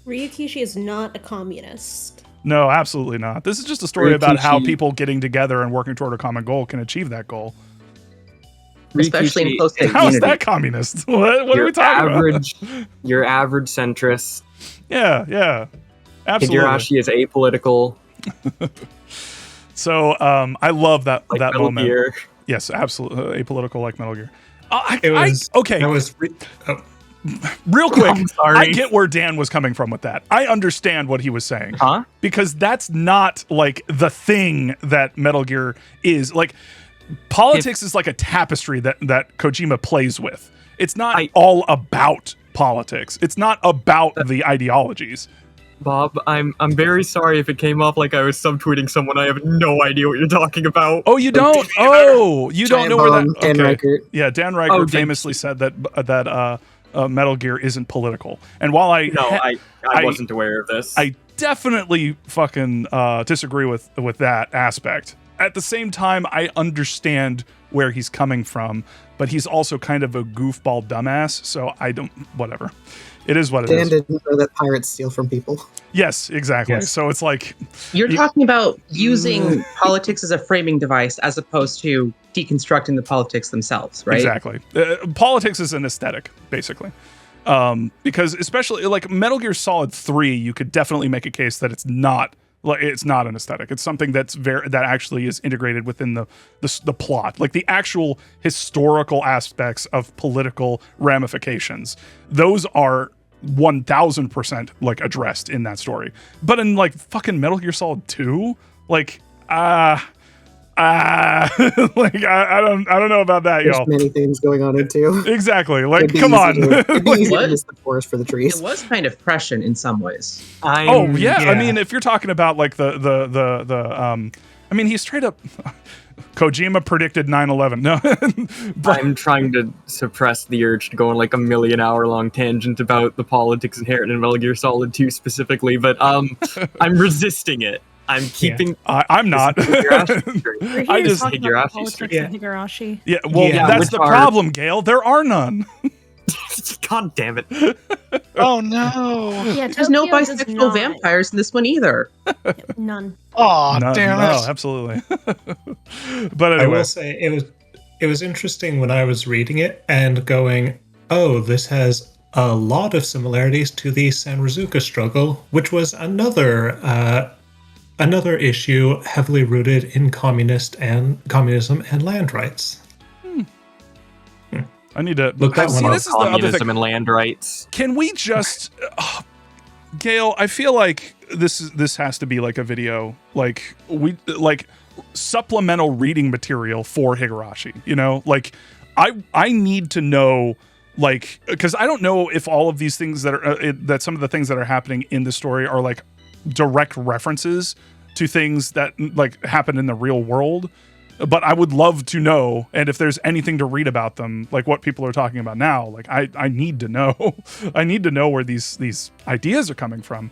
H: Ryukishi is not a communist.
A: No, absolutely not. This is just a story about how
D: Rikishi-
A: people getting together and working toward a common goal can achieve that goal.
J: Especially in
D: Rikishi-
J: close-knit
A: How is
J: community.
A: that communist? What are we talking about?
D: Your average centrist.
A: Yeah. Absolutely.
D: Higurashi is apolitical.
A: So I love that
D: Like
A: that
D: Metal
A: moment.
D: Gear.
A: Yes, absolutely apolitical like Metal Gear.
E: Okay.
A: Real quick,
D: I'm sorry.
A: I get where Dan was coming from with that. I understand what he was saying.
D: Huh?
A: Because that's not like the thing that Metal Gear is. Like politics is like a tapestry that Kojima plays with. It's not all about politics. It's not about the ideologies.
D: Bob, I'm very sorry if it came off like I was subtweeting someone. I have no idea what you're talking about.
A: Oh, you don't? Oh, you don't know where that...
B: Dan Reichert.
A: Yeah, Dan Reichert
D: Oh,
A: famously said that Metal Gear isn't political. And while I
D: wasn't aware of this.
A: I definitely fucking disagree with that aspect. At the same time, I understand where he's coming from, but he's also kind of a goofball dumbass, so I don't... Whatever. It is what it is.
C: Dan didn't know that pirates steal from people.
A: Yes, exactly.
E: Yes.
A: So it's like...
J: You're talking about using politics as a framing device as opposed to deconstructing the politics themselves, right?
A: Exactly. Politics is an aesthetic, basically. Because especially like Metal Gear Solid 3, you could definitely make a case that it's not an aesthetic. It's something that actually is integrated within the plot, like the actual historical aspects of political ramifications. Those are 1000% like addressed in that story. But in like fucking Metal Gear Solid 2, like like I don't know about that,
C: There's
A: y'all.
C: many things going on in two.
A: Exactly. Like,
C: It'd be
A: come
C: easy
A: on.
C: to- it'd be easy to
J: What?
C: miss the forest for the trees.
J: It was kind of prescient in some ways.
A: Oh yeah. I mean, if you're talking about like I mean, he straight up Kojima predicted 9/11. No, but
D: I'm trying to suppress the urge to go on like a million-hour-long tangent about the politics inherent in Metal Gear Solid 2 specifically, but I'm resisting it. I'm keeping.
A: I'm not.
D: Higurashi Street.
H: We're here
A: I
H: to
A: just-
H: talk about the
D: Higurashi
H: politics
D: Street.
H: of Higurashi.
A: Yeah, well,
E: Yeah,
A: that's
D: which
A: the
D: are-
A: problem, Gail. There are none.
D: God damn it!
G: Oh no!
H: Yeah,
J: There's no
H: Tokyo does
J: bisexual
H: not.
J: vampires in this one either.
H: None.
G: Oh
A: No,
G: damn
A: no,
G: it!
A: absolutely. But
E: I
A: anyway,
E: will say it was interesting when I was reading it and going, oh, this has a lot of similarities to the Sanrizuka struggle, which was another issue heavily rooted in communism and land rights.
A: I need to
E: Look that
A: see.
E: one up.
A: This is the other
D: Communism
A: thing.
D: and land rights.
A: Can we just, Gail? I feel like this has to be like a video, like supplemental reading material for Higurashi. You know, like I need to know, like, because I don't know if all of these things that are that some of the things that are happening in the story are like direct references to things that like happen in the real world. But I would love to know, and if there's anything to read about them, like what people are talking about now, like I need to know. I need to know where these ideas are coming from.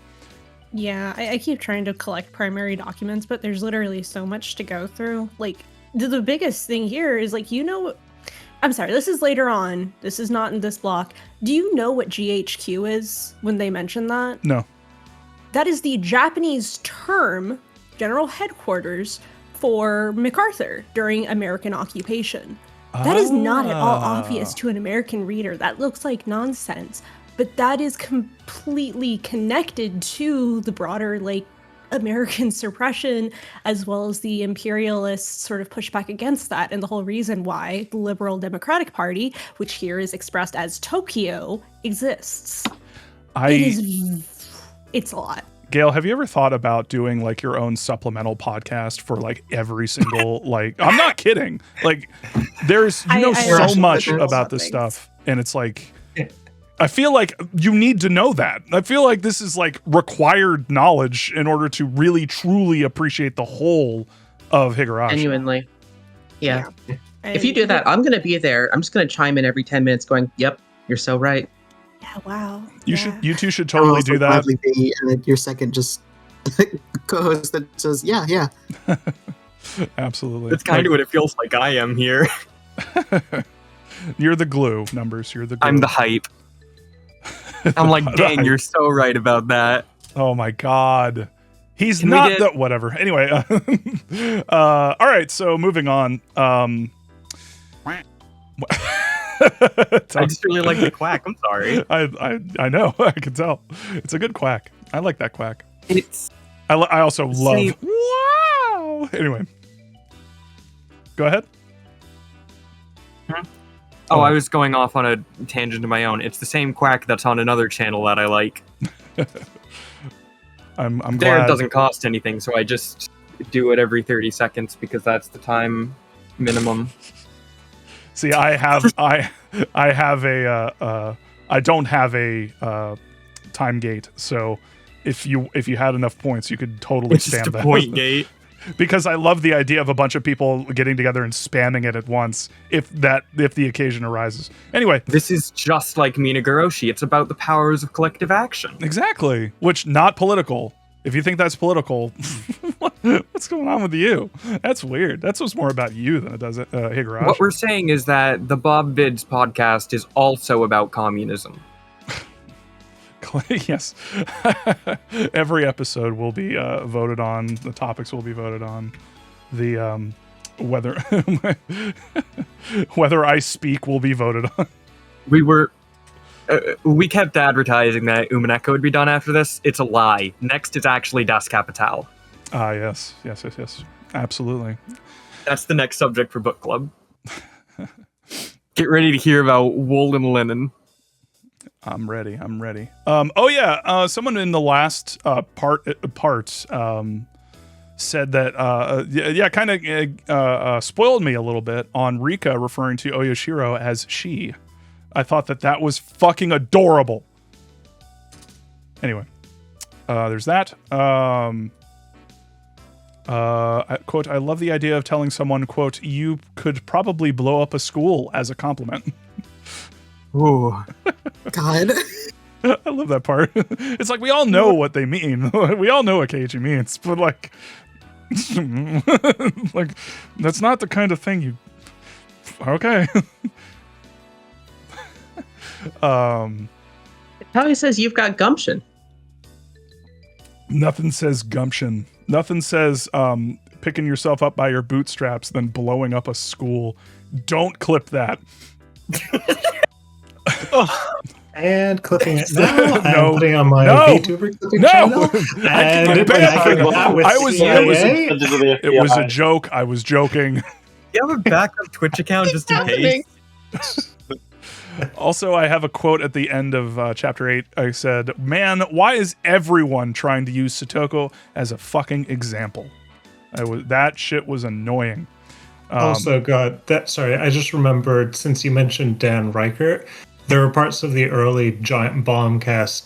H: Yeah, I keep trying to collect primary documents, but there's literally so much to go through. Like, the biggest thing here is, like, I'm sorry, this is later on. This is not in this block. Do you know what GHQ is when they mention that?
A: No.
H: That is the Japanese term, general headquarters, for MacArthur during American occupation. That is not at all obvious to an American reader. That looks like nonsense. But that is completely connected to the broader, like, American suppression, as well as the imperialist sort of pushback against that, and the whole reason why the Liberal Democratic Party, which here is expressed as Tokyo, exists. It's a lot.
A: Gail, have you ever thought about doing like your own supplemental podcast for like every single like? I'm not kidding. Like, there's so much about this stuff, and it's like, I feel like you need to know that. I feel like this is like required knowledge in order to really truly appreciate the whole of Higurashi.
J: Genuinely, yeah. If you do that, I'm gonna be there. I'm just gonna chime in every 10 minutes, going, "Yep, you're so right."
H: Yeah, wow.
A: You two should totally do that.
C: Be your second just co-host that says, yeah.
A: Absolutely.
D: That's kind of what it feels like I am here.
A: You're the glue, Numbers. You're the glue.
D: I'm the hype. I'm like, dang, you're so right about that.
A: Oh my god. He's not the whatever. Anyway, all right, so moving on.
D: I just really like the quack. I'm sorry.
A: I know. I can tell. It's a good quack. I like that quack. I also love. Wow. Anyway, go ahead.
D: Oh, I was going off on a tangent of my own. It's the same quack that's on another channel that I like.
A: I'm glad.
D: There, it doesn't cost anything, so I just do it every 30 seconds because that's the time minimum.
A: See, I don't have a time gate, so if you had enough points, you could totally stand that.
D: Point gate.
A: Because I love the idea of a bunch of people getting together and spamming it at once, if the occasion arises. Anyway,
D: this is just like Minagoroshi. It's about the powers of collective action.
A: Exactly, which not political. If you think that's political, what's going on with you? That's weird. That's what's more about you than it does Higurashi.
D: What we're saying is that the bobvids podcast is also about communism.
A: Yes. Every episode will be voted on. The topics will be voted on. The whether I speak will be voted on.
D: We kept advertising that Umaneko would be done after this. It's a lie. Next is actually Das Kapital.
A: Yes. Absolutely.
D: That's the next subject for book club. Get ready to hear about wool and linen.
A: I'm ready. Someone in the last part said that kind of spoiled me a little bit on Rika referring to Oyoshiro as she. I thought that was fucking adorable. Anyway, there's that. Quote, I love the idea of telling someone, quote, you could probably blow up a school as a compliment.
D: Ooh.
C: God.
A: I love that part. It's like we all know what they mean. We all know what Keiichi means, but like that's not the kind of thing you. Okay.
J: It probably says you've got gumption.
A: Nothing says gumption. Nothing says picking yourself up by your bootstraps than blowing up a school. Don't clip that.
E: And clipping it now. I'm putting on my VTuber clipping channel. And
A: it was a joke. I was joking.
D: You have a backup Twitch account just in case.
A: Also, I have a quote at the end of Chapter 8. I said, man, why is everyone trying to use Satoko as a fucking example? That shit was annoying.
E: Also got that. Sorry, I just remembered, since you mentioned Dan Reichert, there were parts of the early Giant Bombcast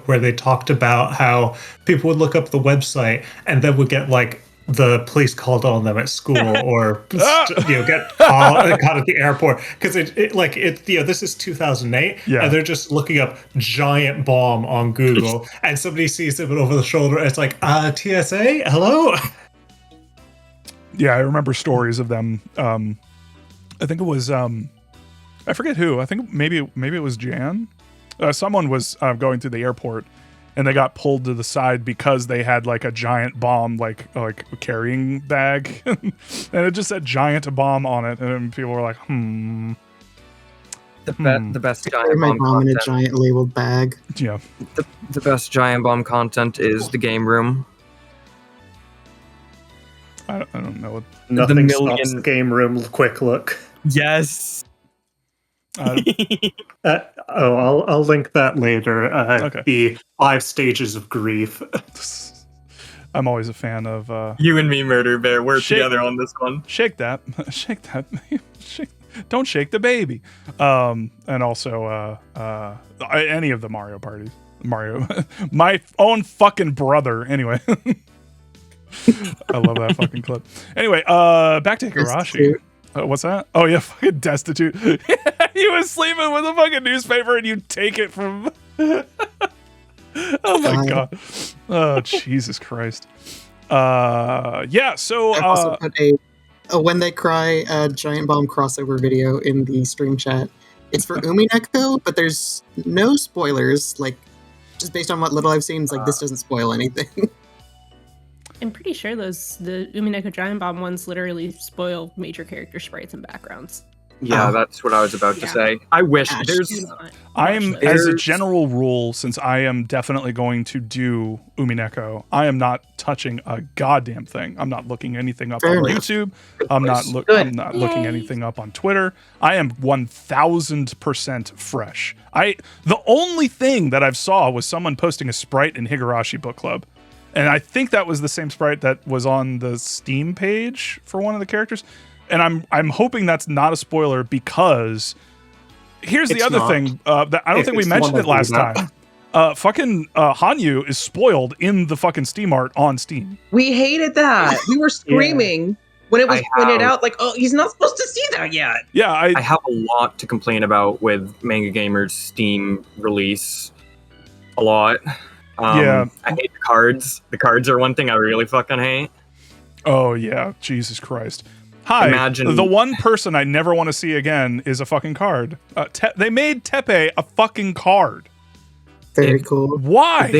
E: where they talked about how people would look up the website and then would get like the police called on them at school or get caught at the airport because this is 2008 and they're just looking up giant bomb on Google and somebody sees them over the shoulder and it's like TSA, hello.
A: Yeah, I remember stories of them. I think it was I forget who. I think maybe it was Jan. Someone was going through the airport and they got pulled to the side because they had like a giant bomb, like carrying bag, and it just said giant bomb on it, and people were like,
D: The best giant
C: my
D: bomb
C: mom in a
D: content.
C: giant labeled bag.
A: Yeah.
D: The best giant bomb content is the game room.
A: I don't know.
E: Nothing stops the game room. Quick look.
D: Yes.
E: I'll link that later.
A: Okay.
E: The 5 stages of grief.
A: I'm always a fan of
D: you and me, Murder Bear. We're together on this one.
A: Shake that. Shake that. Don't shake the baby. And also any of the Mario parties. Mario. My own fucking brother. Anyway. I love that fucking clip. Anyway, back to Higurashi. What's that? Oh yeah, fucking destitute. He was sleeping with a fucking newspaper and you take it from oh my god. Oh Jesus Christ. Yeah, so
C: I've also put a When They Cry giant bomb crossover video in the stream chat. It's for Umineko, but there's no spoilers, like just based on what little I've seen, it's like this doesn't spoil anything.
H: I'm pretty sure the Umineko Giant Bomb ones literally spoil major character sprites and backgrounds.
D: Yeah, that's what I was about to say. I wish
A: as a general rule, since I am definitely going to do Umineko, I am not touching a goddamn thing. I'm not looking anything up on YouTube. I'm not looking anything up on Twitter. I am 1000% fresh. The only thing that I've saw was someone posting a sprite in Higurashi Book Club. And I think that was the same sprite that was on the Steam page for one of the characters. And I'm hoping that's not a spoiler because here's the other thing that I don't think we mentioned it last time. Fucking Hanyu is spoiled in the fucking Steam art on Steam.
J: We hated that. We were screaming when it was pointed out, like, oh, he's not supposed to see that yet.
A: Yeah,
D: I have a lot to complain about with Manga Gamer's Steam release. A lot. I hate the cards. The cards are one thing I really fucking hate.
A: Oh yeah, Jesus Christ. Hi,
D: Imagine
A: the one person I never want to see again is a fucking card. They made Tepe a fucking card.
C: Very cool.
A: Why?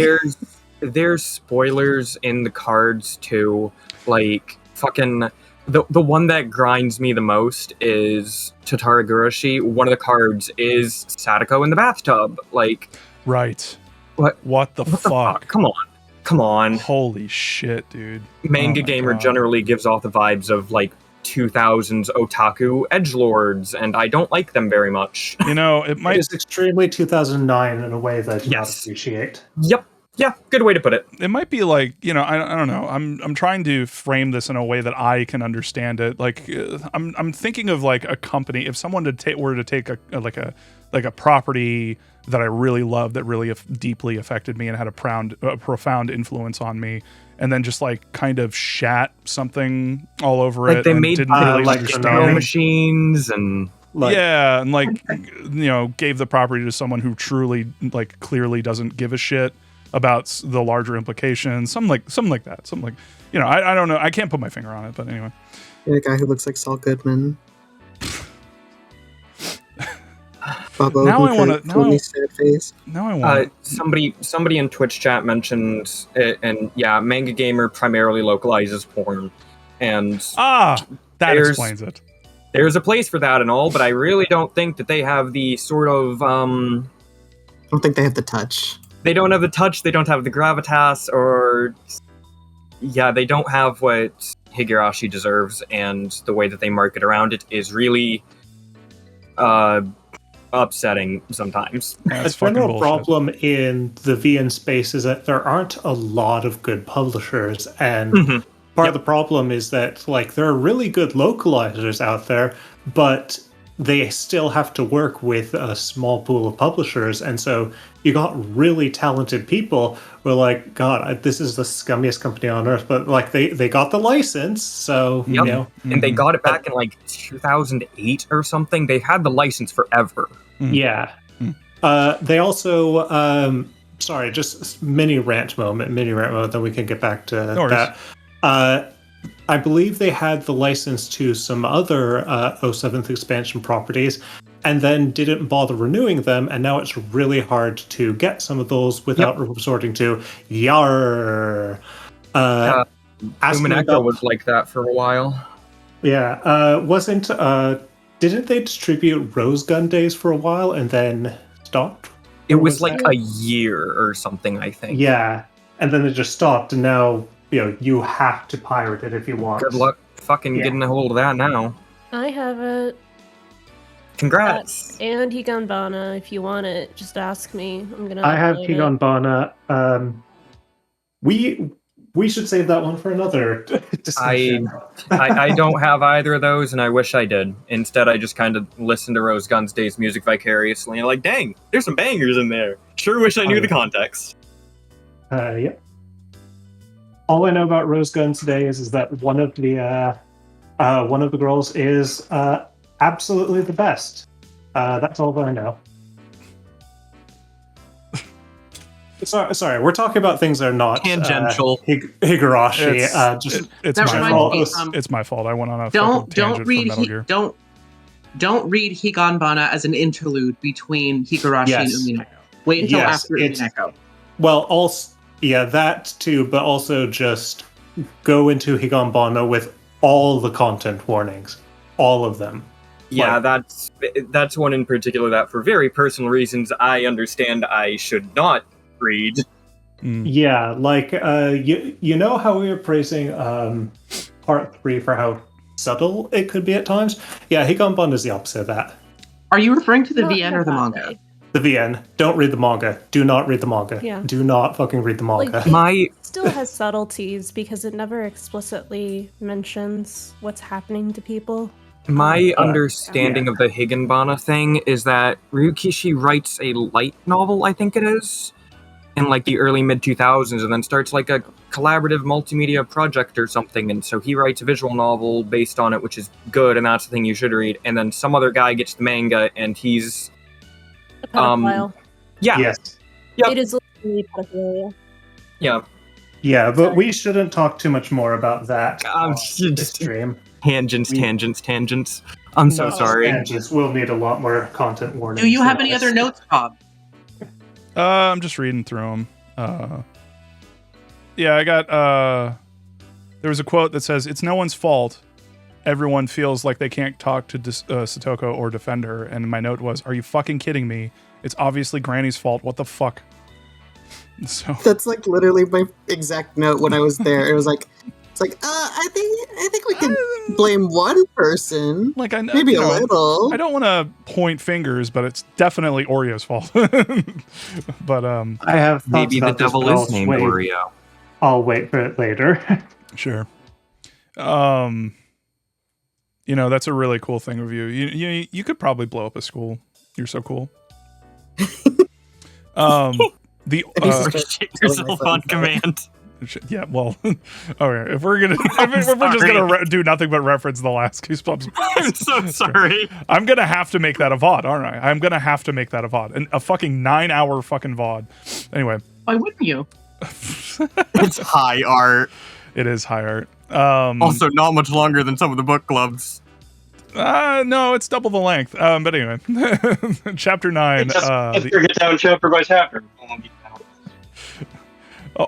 D: There's spoilers in the cards too. Like fucking the one that grinds me the most is Higurashi. One of the cards is Sadako in the bathtub. Like
A: right. What the fuck?
D: Come on.
A: Holy shit, dude.
D: Manga Gamer generally gives off the vibes of like 2000s otaku edgelords, and I don't like them very much.
A: You know,
E: it's extremely 2009 in a way that I do not appreciate.
D: Yep. Yeah, good way to put it.
A: It might be like, you know, I don't know. I'm trying to frame this in a way that I can understand it. Like, I'm thinking of like a company. If someone were to take a property that I really loved, that really deeply affected me and had a profound influence on me, and then just like kind of shat something all over
D: like
A: it.
D: They
A: and
D: made
A: didn't really
D: like
A: understand
D: machines and.
A: And like, you know, gave the property to someone who truly, like, clearly doesn't give a shit about the larger implications. Something like that. Something like, you know, I don't know. I can't put my finger on it, but anyway.
C: Yeah, the guy who looks like Saul Goodman.
A: Now I want to. Now I want.
D: Somebody in Twitch chat mentioned it, and yeah, Manga Gamer primarily localizes porn, and
A: that explains it.
D: There's a place for that and all, but I really don't think that they have the sort of.
C: I don't think they have the touch.
D: They don't have the touch. They don't have the gravitas, or they don't have what Higurashi deserves, and the way that they market around it is really upsetting sometimes.
E: A general problem in the VN space is that there aren't a lot of good publishers, and part of the problem is that like there are really good localizers out there, but they still have to work with a small pool of publishers, and so you got really talented people who are like, God, this is the scummiest company on earth, but like they got the license, so you know,
D: and they got it back in like 2008 or something. They had the license forever.
E: Yeah. They also sorry, just mini rant moment, then we can get back to that. I believe they had the license to some other 07th expansion properties and then didn't bother renewing them, and now it's really hard to get some of those without resorting to YAR.
D: Umineko was like that for a while.
E: Yeah, didn't they distribute Rose Gun Days for a while and then stopped?
D: It was like a year or something, I think.
E: Yeah, and then it just stopped, and now you have to pirate it if you want.
D: Good luck fucking getting a hold of that now.
H: I have it.
D: Congrats.
H: And Higanbana, if you want it, just ask me.
E: I have Higanbana. We should save that one for another discussion.
D: I don't have either of those, and I wish I did. Instead, I just kind of listened to Rose Guns Days music vicariously, and like, dang, there's some bangers in there. Sure wish I knew the context.
E: Yep. All I know about Rose Guns Day is that one of the girls is absolutely the best. That's all that I know. Sorry, we're talking about things that are not
D: tangential.
E: Higurashi.
A: It's my fault. It's my fault. I went on a tangent for Metal Gear.
J: Don't read Higanbana as an interlude between Higurashi and Umineko. Wait until after Umineko.
E: Well, also, that too, but also just go into Higanbana with all the content warnings, all of them.
D: Yeah, that's one in particular that, for very personal reasons, I understand I should not read.
E: Yeah, like you know how we were praising Part 3 for how subtle it could be at times? Yeah, Higanbana is the opposite of that.
J: Are you referring to the VN or the manga?
E: The VN. Don't read the manga. Do not read the manga.
H: Yeah.
E: Do not fucking read the manga.
H: It still has subtleties because it never explicitly mentions what's happening to people.
D: My understanding of the Higanbana thing is that Ryukishi writes a light novel, I think it is, in like the early mid-2000s, and then starts like a collaborative multimedia project or something, and so he writes a visual novel based on it, which is good, and that's the thing you should read, and then some other guy gets the manga, and he's
H: a pedophile.
E: Yes.
H: It is literally pedophilia.
D: Yeah.
E: Yeah, but we shouldn't talk too much more about that
D: just
E: stream.
D: Tangents. I'm so sorry.
E: Tangents. We'll need a lot more content warnings.
J: Do you have any other notes, Bob?
A: I'm just reading through them. Yeah, I got. There was a quote that says, "It's no one's fault. Everyone feels like they can't talk to Satoko or defend her." And my note was, "Are you fucking kidding me? It's obviously Granny's fault. What the fuck?" So
C: that's like literally my exact note when I was there. It was like, I think we can blame one person.
A: Like I know,
C: maybe a little.
A: I don't want to point fingers, but it's definitely Oreo's fault. But
E: I have
D: maybe the devil is named Oreo.
E: I'll wait for it later.
A: Sure. That's a really cool thing of you. You could probably blow up a school. You're so cool.
D: Shit yourself on command.
A: Yeah, well, okay. If we're just gonna do nothing but reference the last Goosebumps,
D: I'm so sorry.
A: I'm gonna have to make that a VOD, aren't I? I'm gonna have to make that a VOD, and a fucking 9-hour fucking VOD. Anyway,
J: why wouldn't you?
D: It's high art.
A: It is high art.
D: Also, not much longer than some of the book clubs.
A: No, it's double the length. But anyway, chapter 9.
F: Get down chapter by chapter.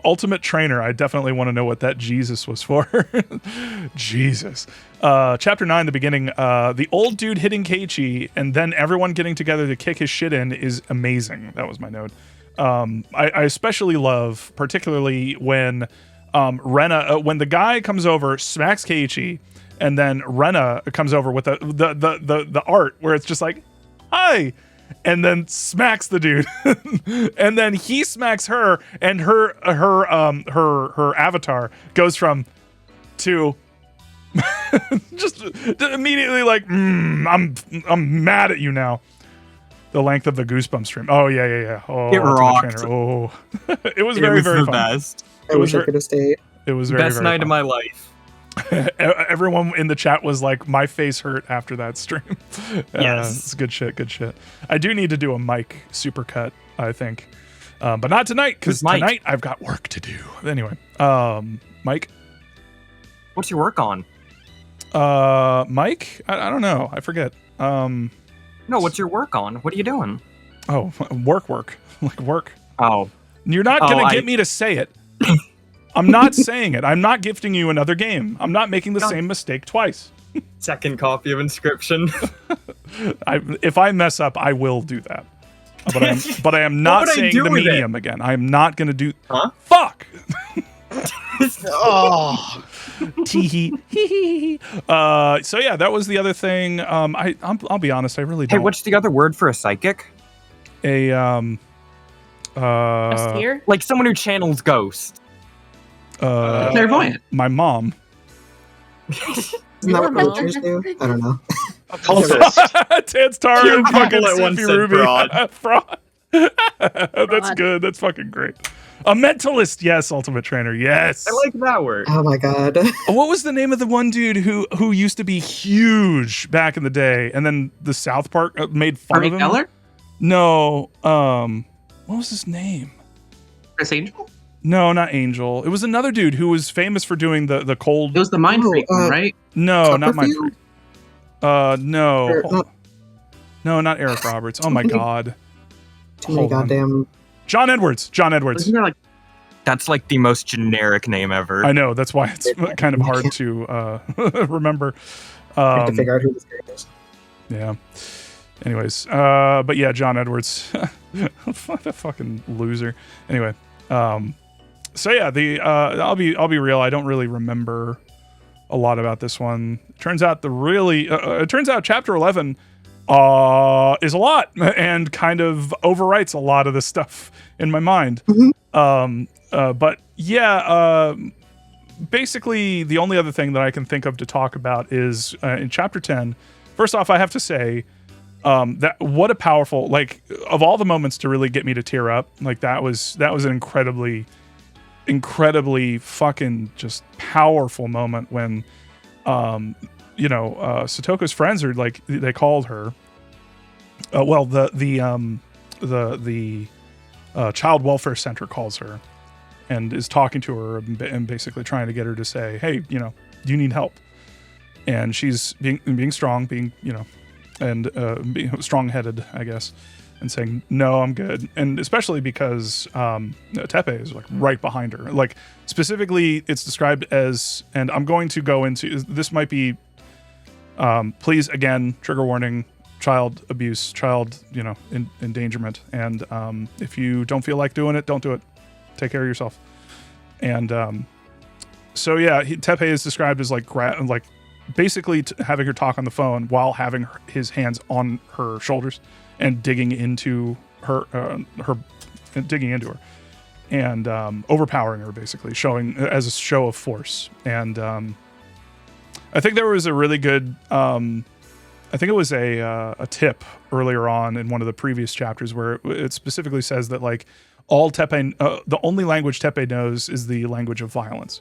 A: Ultimate Trainer. I definitely want to know what that Jesus was for. Jesus. Chapter 9, the beginning. The old dude hitting Keiichi and then everyone getting together to kick his shit in is amazing. That was my note. I especially love, particularly when Rena, when the guy comes over, smacks Keiichi, and then Rena comes over with the art where it's just like, hi, and then smacks the dude, and then he smacks her, and her avatar goes from to just Immediately like, I'm mad at you now. The length of the Goosebumps stream. Oh yeah. Oh,
D: It
A: Ultimate
D: rocked.
A: Trainer. Oh, it was very
D: the
A: fun.
D: best.
C: I wish I could have stayed.
A: It was very
D: Best
A: very
D: night
A: fun.
D: of my life.
A: Everyone in the chat was like, my face hurt after that stream.
D: Yes.
A: It's good shit. I do need to do a Mike supercut, I think, but not tonight because
D: Who's Mike?
A: tonight I've got work to do. Anyway, Mike.
D: What's your work on?
A: Mike. I don't know. I forget.
D: No, what's your work on? What are you doing?
A: Oh, work, like work.
D: Oh,
A: You're not gonna get me to say it. I'm not saying it. I'm not gifting you another game. I'm not making the same mistake twice.
D: second copy of Inscription.
A: If I mess up, I will do that. But I am not saying the medium again. I am not going to do.
D: Huh?
A: Fuck.
G: Oh.
A: Tee so yeah, that was the other thing. I'll be honest. I really don't.
D: Hey, what's the other word for a psychic?
A: A
H: Seer?
D: Like someone who channels ghosts.
J: Clairvoyant.
A: My mom.
C: Isn't that what
H: Normal.
C: villagers do? I don't know.
F: Cultist.
A: Tans Tara
D: Two
A: and fucking
D: people at once
A: Sophie
D: said
A: Ruby.
D: fraud.
A: Fraud. That's good. That's fucking great. A mentalist, yes. Ultimate Trainer, yes.
D: I like that word.
C: Oh my god.
A: What was the name of the one dude who used to be huge back in the day, and then the South Park made fun
J: Harvey
A: of him?
J: Keller?
A: No. What was his name?
J: Chris Angel?
A: No, not Angel. It was another dude who was famous for doing the cold.
J: It was the Mind Freak one, right?
A: No, not Mind
C: Copperfield?
A: Freak. No.
C: Or not
A: No, not Eric Roberts. Oh my god.
C: too many
A: Hold on.
C: goddamn.
A: John Edwards.
J: Wasn't there like
D: That's like the most generic name ever.
A: I know. That's why it's kind of hard to remember.
C: I have to figure out who this guy is.
A: Yeah. Anyways, but yeah, John Edwards, what a fucking loser. Anyway, so yeah, I'll be real. I don't really remember a lot about this one. Turns out chapter 11 is a lot and kind of overwrites a lot of the stuff in my mind. But yeah, basically the only other thing that I can think of to talk about is in chapter 10. First off, I have to say that what a powerful, like, of all the moments to really get me to tear up, like that was an incredibly fucking just powerful moment when Satoko's friends are like, they called her the child welfare center calls her and is talking to her and basically trying to get her to say, hey, do you need help? And she's being strong, being strong-headed, I guess, and saying, no, I'm good. And especially because Tepe is like right behind her. Like specifically, it's described as, and I'm going to go into, this might be, please, again, trigger warning, child abuse, child, endangerment. And if you don't feel like doing it, don't do it. Take care of yourself. And so yeah, Tepe is described as like basically having her talk on the phone while having his hands on her shoulders and digging into her, and overpowering her, basically showing as a show of force. And I think there was a really good, I think it was a tip earlier on in one of the previous chapters where it specifically says that like all Tepe, the only language Tepe knows is the language of violence,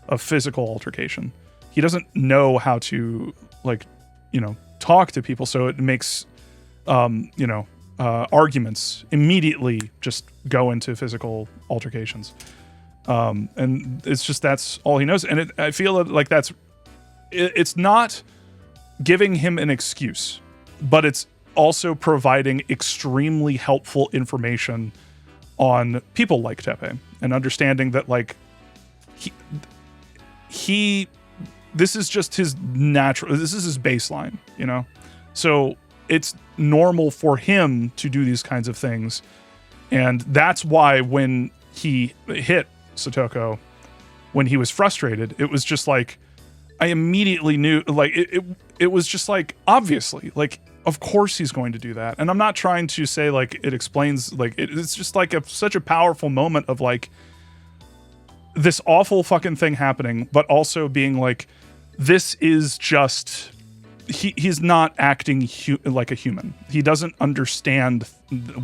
A: of physical altercation. He doesn't know how to talk to people, so it makes arguments immediately just go into physical altercations, and it's just that's all he knows. And I feel like it's not giving him an excuse, but it's also providing extremely helpful information on people like Tepe and understanding that like he this is just his natural, this is his baseline, so it's normal for him to do these kinds of things. And that's why when he hit Satoko, when he was frustrated, it was just like, I immediately knew, like, it was just like, obviously, like, of course he's going to do that. And I'm not trying to say like it explains, like, it's just like such a powerful moment of like this awful fucking thing happening, but also being like, this is just he's not acting like a human. He doesn't understand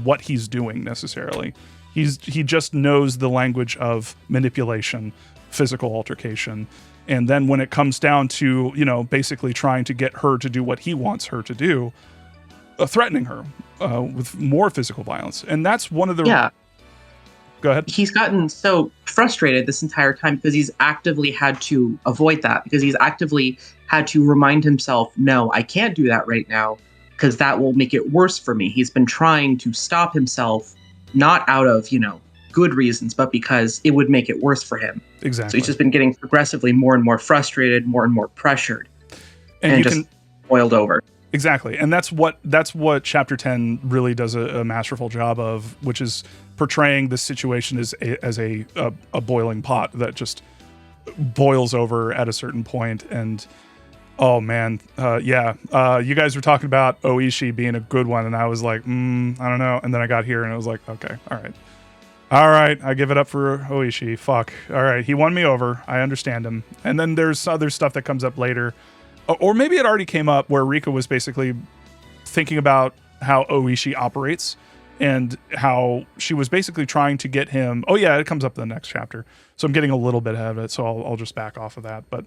A: what he's doing necessarily. He just knows the language of manipulation, physical altercation. And then when it comes down to, basically trying to get her to do what he wants her to do, threatening her with more physical violence. And that's one of the...
J: Yeah.
A: Go ahead.
J: He's gotten so frustrated this entire time because he's actively had to avoid that, because he's actively had to remind himself, no, I can't do that right now because that will make it worse for me. He's been trying to stop himself, not out of, good reasons, but because it would make it worse for him.
A: Exactly.
J: So he's just been getting progressively more and more frustrated, more and more pressured, and just boiled over.
A: Exactly. And that's what chapter 10 really does a masterful job of, which is portraying this situation as a boiling pot that just boils over at a certain point. And oh man, you guys were talking about Oishi being a good one, and I was like, I don't know. And then I got here and I was like, okay, all right, I give it up for Oishi. Fuck. All right, he won me over. I understand him. And then there's other stuff that comes up later. Or maybe it already came up where Rika was basically thinking about how Oishi operates and how she was basically trying to get him. Oh yeah, it comes up in the next chapter. So I'm getting a little bit ahead of it, so I'll just back off of that. But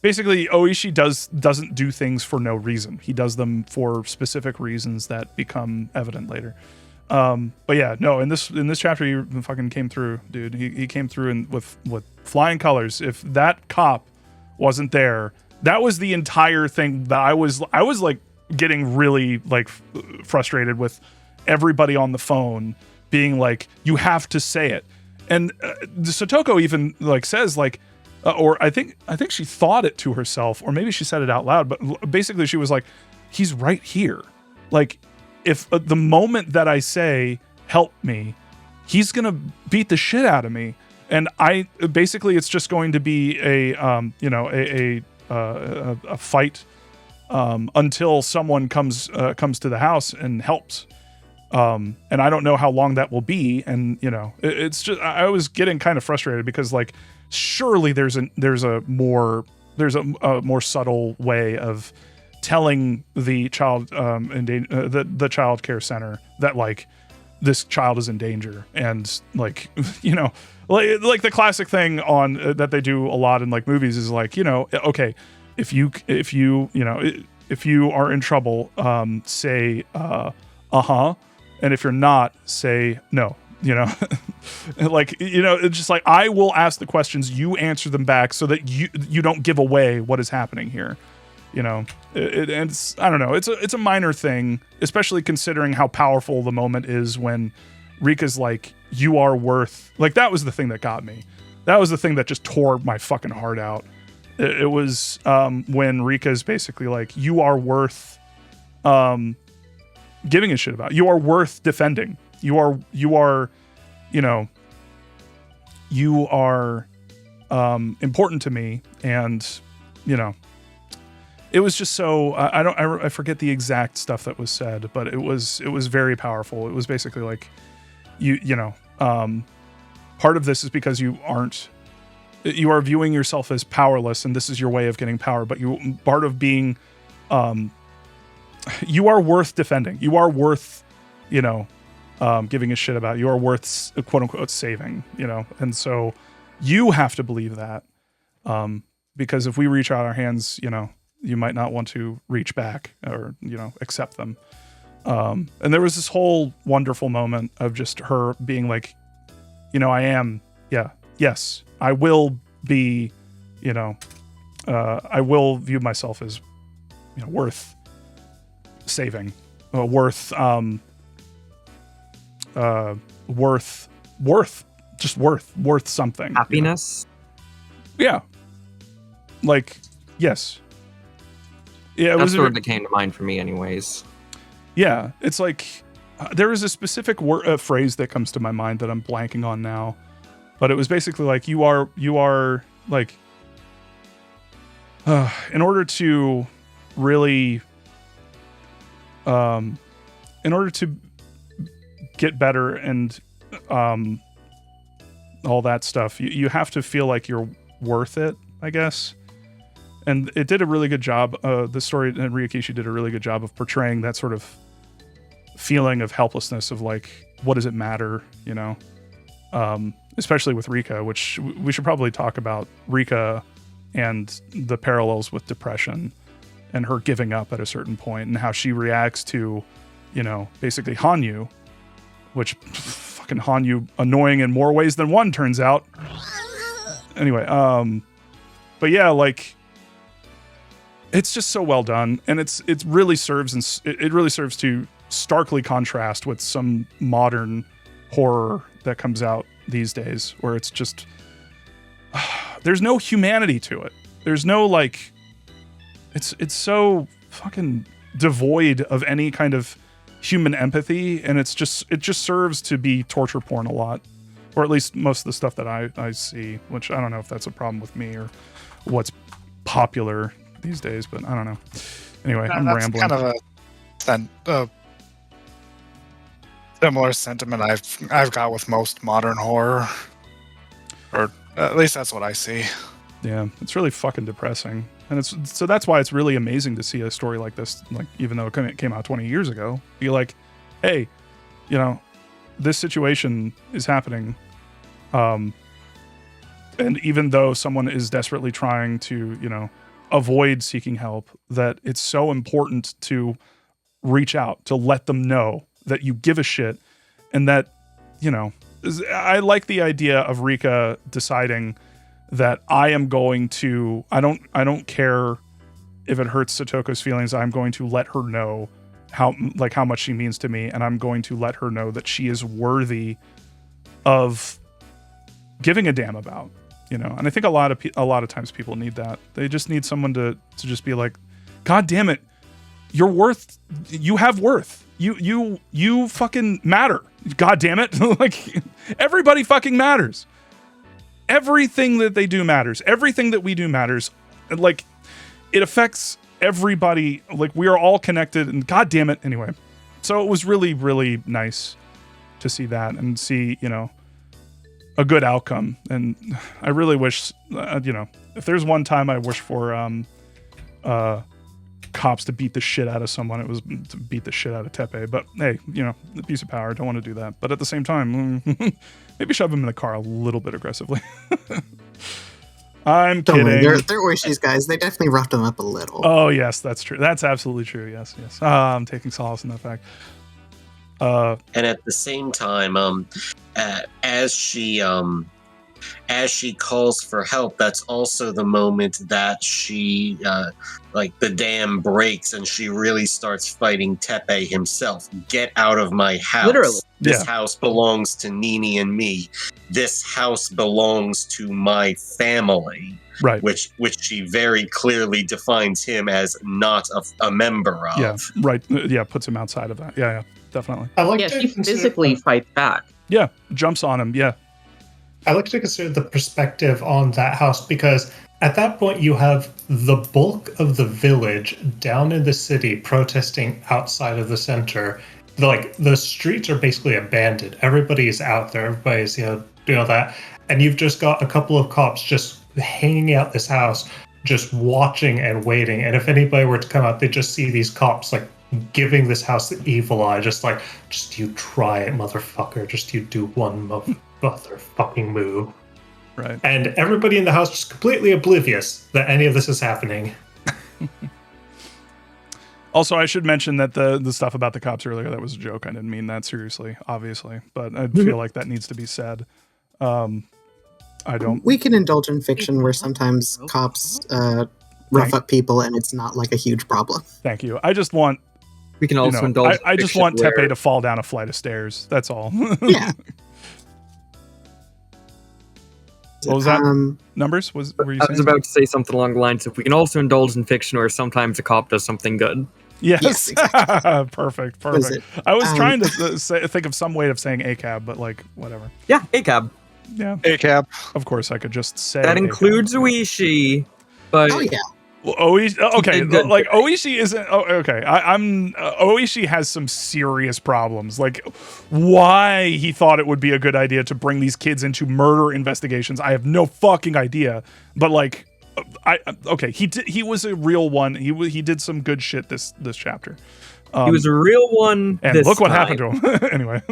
A: basically, Oishi doesn't do things for no reason. He does them for specific reasons that become evident later. But yeah, no, in this chapter, he fucking came through, dude. He came through with flying colors. If that cop wasn't there, that was the entire thing that I was like getting really like frustrated with everybody on the phone being like, you have to say it. And Satoko even like says like, or I think she thought it to herself, or maybe she said it out loud, but basically she was like, he's right here. Like, if the moment that I say, help me, he's going to beat the shit out of me. And it's just going to be a fight until someone comes to the house and helps. And I don't know how long that will be. And, it's just, I was getting kind of frustrated because like, surely there's a more subtle way of telling the child the child care center that like this child is in danger, and like like the classic thing on that they do a lot in like movies is like, okay, if you are in trouble, say and if you're not, say no. It's just like, I will ask the questions, you answer them back so that you don't give away what is happening here. It's, I don't know. It's a minor thing, especially considering how powerful the moment is when Rika's like, you are worth, like, that was the thing that got me. That was the thing that just tore my fucking heart out. It was when Rika's basically like, you are worth giving a shit about. You are worth defending. You are important to me, and it was just so I forget the exact stuff that was said, but it was very powerful. It was basically like part of this is because you are viewing yourself as powerless, and this is your way of getting power, but part of being you are worth defending. You are worth giving a shit about. You are worth quote unquote saving, and so you have to believe that, because if we reach out our hands, you might not want to reach back or accept them. And there was this whole wonderful moment of just her being like, I will be, I will view myself as worth saving, worth something.
D: Happiness.
A: Yeah. Like, yes. Yeah,
D: that's the word that came to mind for me, anyways.
A: Yeah, it's like there is a specific phrase that comes to my mind that I'm blanking on now, but it was basically like you are like in order to really in order to get better and all that stuff, you have to feel like you're worth it, I guess. And it did a really good job. The story, and Ryukishi did a really good job of portraying that sort of feeling of helplessness of like, what does it matter, you know? Especially with Rika, which we should probably talk about Rika and the parallels with depression and her giving up at a certain point and how she reacts to, you know, basically Hanyu, which fucking Hanyu annoying in more ways than one turns out. Anyway, but yeah, like, it's just so well done, and it really serves to starkly contrast with some modern horror that comes out these days, where it's just there's no humanity to it. There's no like, it's so fucking devoid of any kind of human empathy, and it just serves to be torture porn a lot, or at least most of the stuff that I see, which I don't know if that's a problem with me or what's popular these days, but I don't know. Anyway, I'm rambling.
G: Kind of a similar sentiment I've got with most modern horror, or at least that's what I see.
A: Yeah, it's really fucking depressing, and so that's why it's really amazing to see a story like this, like even though it came out 20 years ago, be like, hey, you know, this situation is happening, and even though someone is desperately trying to, you know, avoid seeking help, that it's so important to reach out, to let them know that you give a shit, and that, you know, I like the idea of Rika deciding that I don't care if it hurts Satoko's feelings, I'm going to let her know how much she means to me, and I'm going to let her know that she is worthy of giving a damn about. You know, and I think a lot of times people need that. They just need someone to just be like, God damn it, you have worth. You fucking matter. God damn it. Like, everybody fucking matters. Everything that they do matters. Everything that we do matters. And like, it affects everybody. Like, we are all connected, and God damn it. Anyway, so it was really, really nice to see that and see, you know, a good outcome. And I really wish, you know, if there's one time I wish for cops to beat the shit out of someone, it was to beat the shit out of Tepe. But hey, you know, abuse of power, don't want to do that. But at the same time, maybe shove him in the car a little bit aggressively. I'm kidding.
C: They're Oishi's guys. They definitely roughed him up a little.
A: Oh yes, that's true. That's absolutely true. Yes. I'm taking solace in that fact.
I: And at the same time, as she calls for help, that's also the moment that she like the dam breaks and she really starts fighting Tepe himself. Get out of my house.
D: Literally.
I: This house belongs to Nini and me. This house belongs to my family.
A: Right.
I: Which she very clearly defines him as not a member of.
A: Yeah, right. Yeah, puts him outside of that. Yeah, definitely.
J: She physically fights back.
A: Yeah, jumps on him. Yeah.
E: I like to consider the perspective on that house, because at that point you have the bulk of the village down in the city protesting outside of the center. The streets are basically abandoned. Everybody's out there. Everybody's, doing all that. And you've just got a couple of cops just hanging out this house, just watching and waiting. And if anybody were to come out, they just see these cops giving this house the evil eye, just you try it, motherfucker. Just you do one motherfucking move.
A: Right.
E: And everybody in the house is completely oblivious that any of this is happening.
A: Also, I should mention that the stuff about the cops earlier, that was a joke. I didn't mean that seriously, obviously. But I feel like that needs to be said.
C: We can indulge in fiction where sometimes cops rough up people and it's not like a huge problem.
A: Thank you. I just want...
D: We can also indulge
A: I just want Tepe to fall down a flight of stairs. That's all.
C: Yeah.
A: What was that? Numbers? Were you saying?
D: I was about to say something along the lines of we can also indulge in fiction where sometimes a cop does something good.
A: Yes.
C: Exactly.
A: Perfect. I was trying to think of some way of saying ACAB, but whatever.
D: Yeah, ACAB.
A: Yeah.
G: ACAB.
A: Of course, I could just say
D: that includes Oishi, but
C: oh yeah.
A: Well, Oishi, okay, Oishi isn't. Oh, okay, Oishi has some serious problems. Why he thought it would be a good idea to bring these kids into murder investigations, I have no fucking idea. But Okay, he was a real one. He did some good shit this chapter.
D: He was a real one.
A: And
D: this
A: look what
D: time.
A: happened to him. Anyway.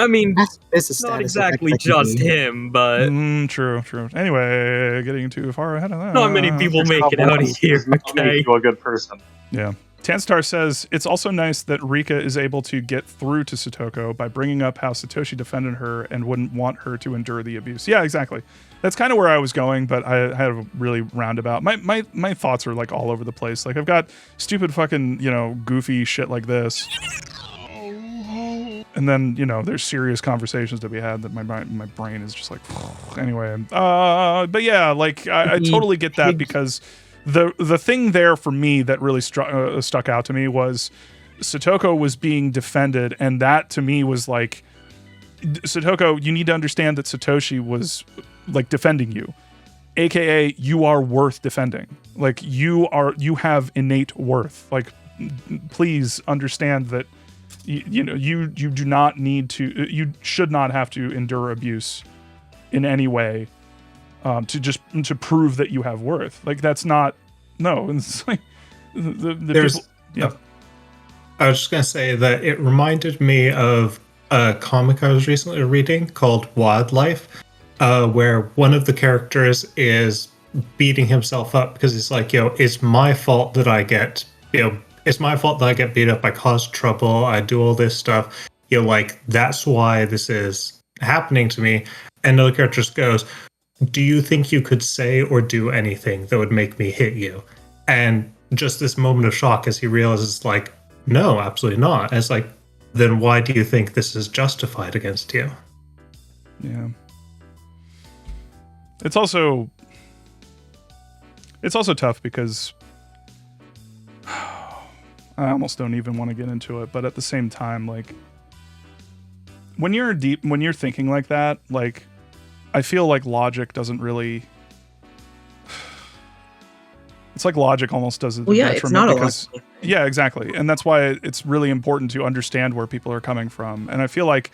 D: I mean,
C: This is
D: not exactly just him, but
A: True. Anyway, getting too far ahead of that.
D: not many people make it out of here.
F: I'll make you a good person.
A: Yeah. Tanstar says, it's also nice that Rika is able to get through to Satoko by bringing up how Satoshi defended her and wouldn't want her to endure the abuse. Yeah, exactly. That's kind of where I was going, but I had a really roundabout. My thoughts are like all over the place. Like I've got stupid fucking, goofy shit like this. And then, there's serious conversations to be had that my brain is just like, anyway. But yeah, like I totally get that because the thing there for me that really stuck out to me was Satoko was being defended, and that to me was like, Satoko, you need to understand that Satoshi was like defending you, aka you are worth defending. Like you have innate worth. Like please understand that you do not need to, you should not have to endure abuse in any way to prove that you have worth. Like that's not, no. It's like the people, yeah.
E: I was just gonna say that it reminded me of a comic I was recently reading called Wildlife, where one of the characters is beating himself up because he's like, it's my fault that I get, it's my fault that I get beat up, I cause trouble, I do all this stuff, like that's why this is happening to me. And another character just goes, do you think you could say or do anything that would make me hit you? And just this moment of shock as he realizes, like, no, absolutely not. And it's like, then why do you think this is justified against you?
A: Yeah. It's also tough because I almost don't even want to get into it, but at the same time, like when you're thinking like that, like I feel like logic doesn't really. It's like logic almost does it.
J: Well, yeah, it's not because,
A: yeah, exactly, and that's why it's really important to understand where people are coming from. And I feel like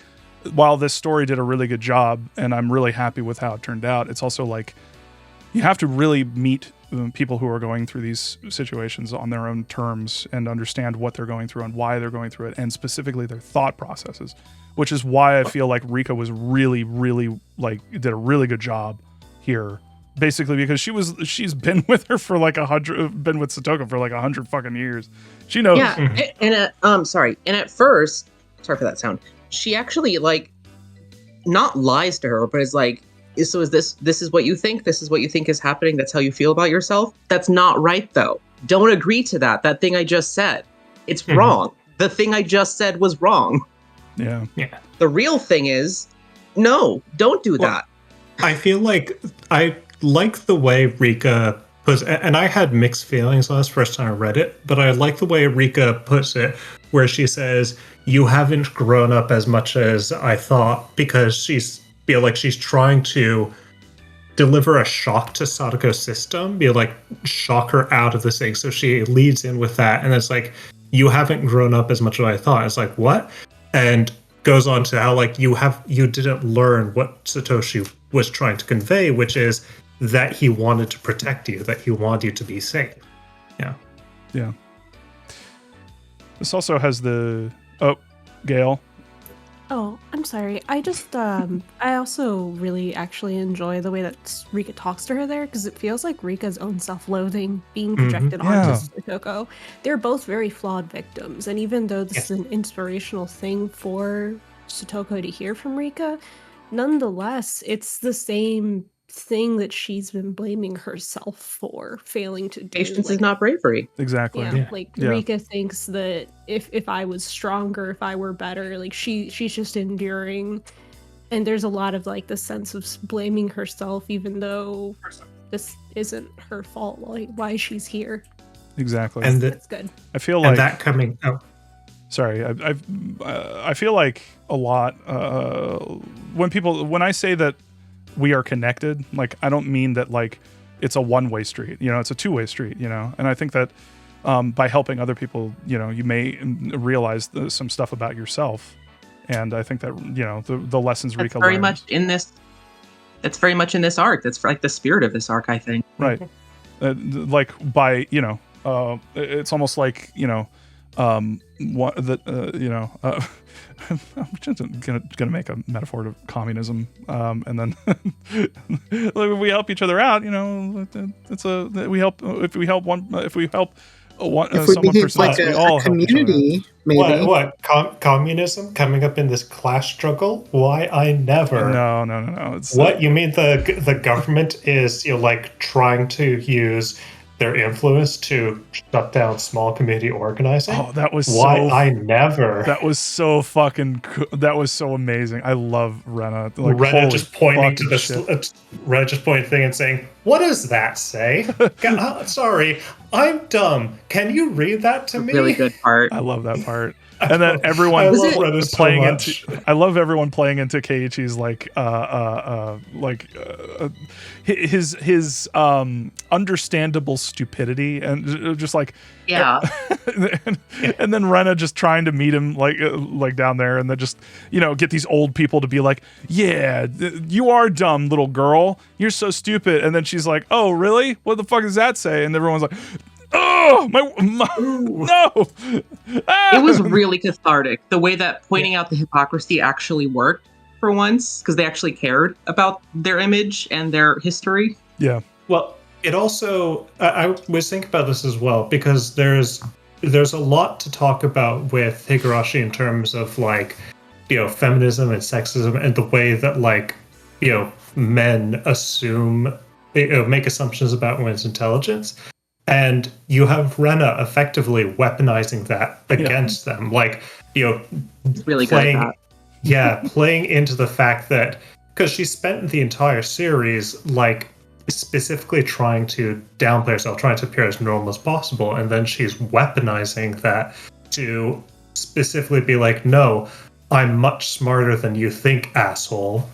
A: while this story did a really good job, and I'm really happy with how it turned out, it's also like you have to really meet people who are going through these situations on their own terms and understand what they're going through and why they're going through it, and specifically their thought processes. Which is why I feel like Rika was really, really did a really good job here. Basically, because she's been with her for like been with Satoko for like 100 fucking years. She knows.
J: Yeah, and sorry. And at first, sorry for that sound. She actually not lies to her, but is like, so is this is what you think? This is what you think is happening? That's how you feel about yourself? That's not right, though. Don't agree to that. That thing I just said. It's wrong. The thing I just said was wrong.
A: Yeah.
J: The real thing is, no, don't do that.
E: I feel like I like the way Rika puts it, and I had mixed feelings on this first time I read it, but I like the way Rika puts it, where she says, you haven't grown up as much as I thought, because she's trying to deliver a shock to Satoko's system, shock her out of this thing. So she leads in with that, and it's like, you haven't grown up as much as I thought. It's like, what? And goes on to how you didn't learn what Satoshi was trying to convey, which is that he wanted to protect you, that he wanted you to be safe. Yeah.
A: This also has Gail.
H: Oh, I'm sorry. I just, I also really actually enjoy the way that Rika talks to her there, because it feels like Rika's own self-loathing being projected onto Satoko. They're both very flawed victims, and even though this is an inspirational thing for Satoko to hear from Rika, nonetheless, it's the same thing that she's been blaming herself for failing to do.
J: Patience is not bravery.
A: Exactly.
H: Rika thinks that if I was stronger, if I were better, she's just enduring, and there's a lot of the sense of blaming herself, even though this isn't her fault. Why she's here.
A: Exactly.
E: And
H: that's good.
A: I feel like
E: that coming. Oh,
A: sorry. I feel like a lot when I say that we are connected, I don't mean that it's a one-way street, it's a two-way street, and I think that by helping other people, you may realize some stuff about yourself, and I think that the lessons Rika
J: very
A: learned.
J: much in this That's very much in this arc. That's like the spirit of this arc, I think.
A: Right. Like by, it's almost like, what that, I'm just gonna make a metaphor to communism, and then if we help each other out, we help if we help someone
C: behave
A: person
C: like
A: else, we all help each other out.
C: community, maybe.
E: What communism coming up in this class struggle? Why I never.
A: No. It's
E: what you mean the government is like trying to use their influence to shut down small community organizing?
A: Oh, that was
E: why I never.
A: That was so fucking cool. That was so amazing. I love Rena. Like,
E: Rena just pointing to
A: shit.
E: Rena just pointing thing and saying, "What does that say?" Sorry, I'm dumb. Can you read that to me?
J: Really good part.
A: I love that part. And then everyone playing into. I love everyone playing into Keiichi's his understandable stupidity and just like and then Rena just trying to meet him like down there, and then just get these old people to be like, yeah, you are dumb, little girl, you're so stupid, and then she's like, oh really, what the fuck does that say? And everyone's like, oh my no.
J: It was really cathartic the way that pointing out the hypocrisy actually worked for once, because they actually cared about their image and their history.
A: Yeah.
E: Well, it also I was thinking about this as well, because there's a lot to talk about with Higurashi in terms of feminism and sexism and the way that men make assumptions about women's intelligence. And you have Rena effectively weaponizing that against them,
J: really good at that.
E: Yeah, playing into the fact that because she spent the entire series specifically trying to downplay herself, trying to appear as normal as possible, and then she's weaponizing that to specifically be like, no, I'm much smarter than you think, asshole.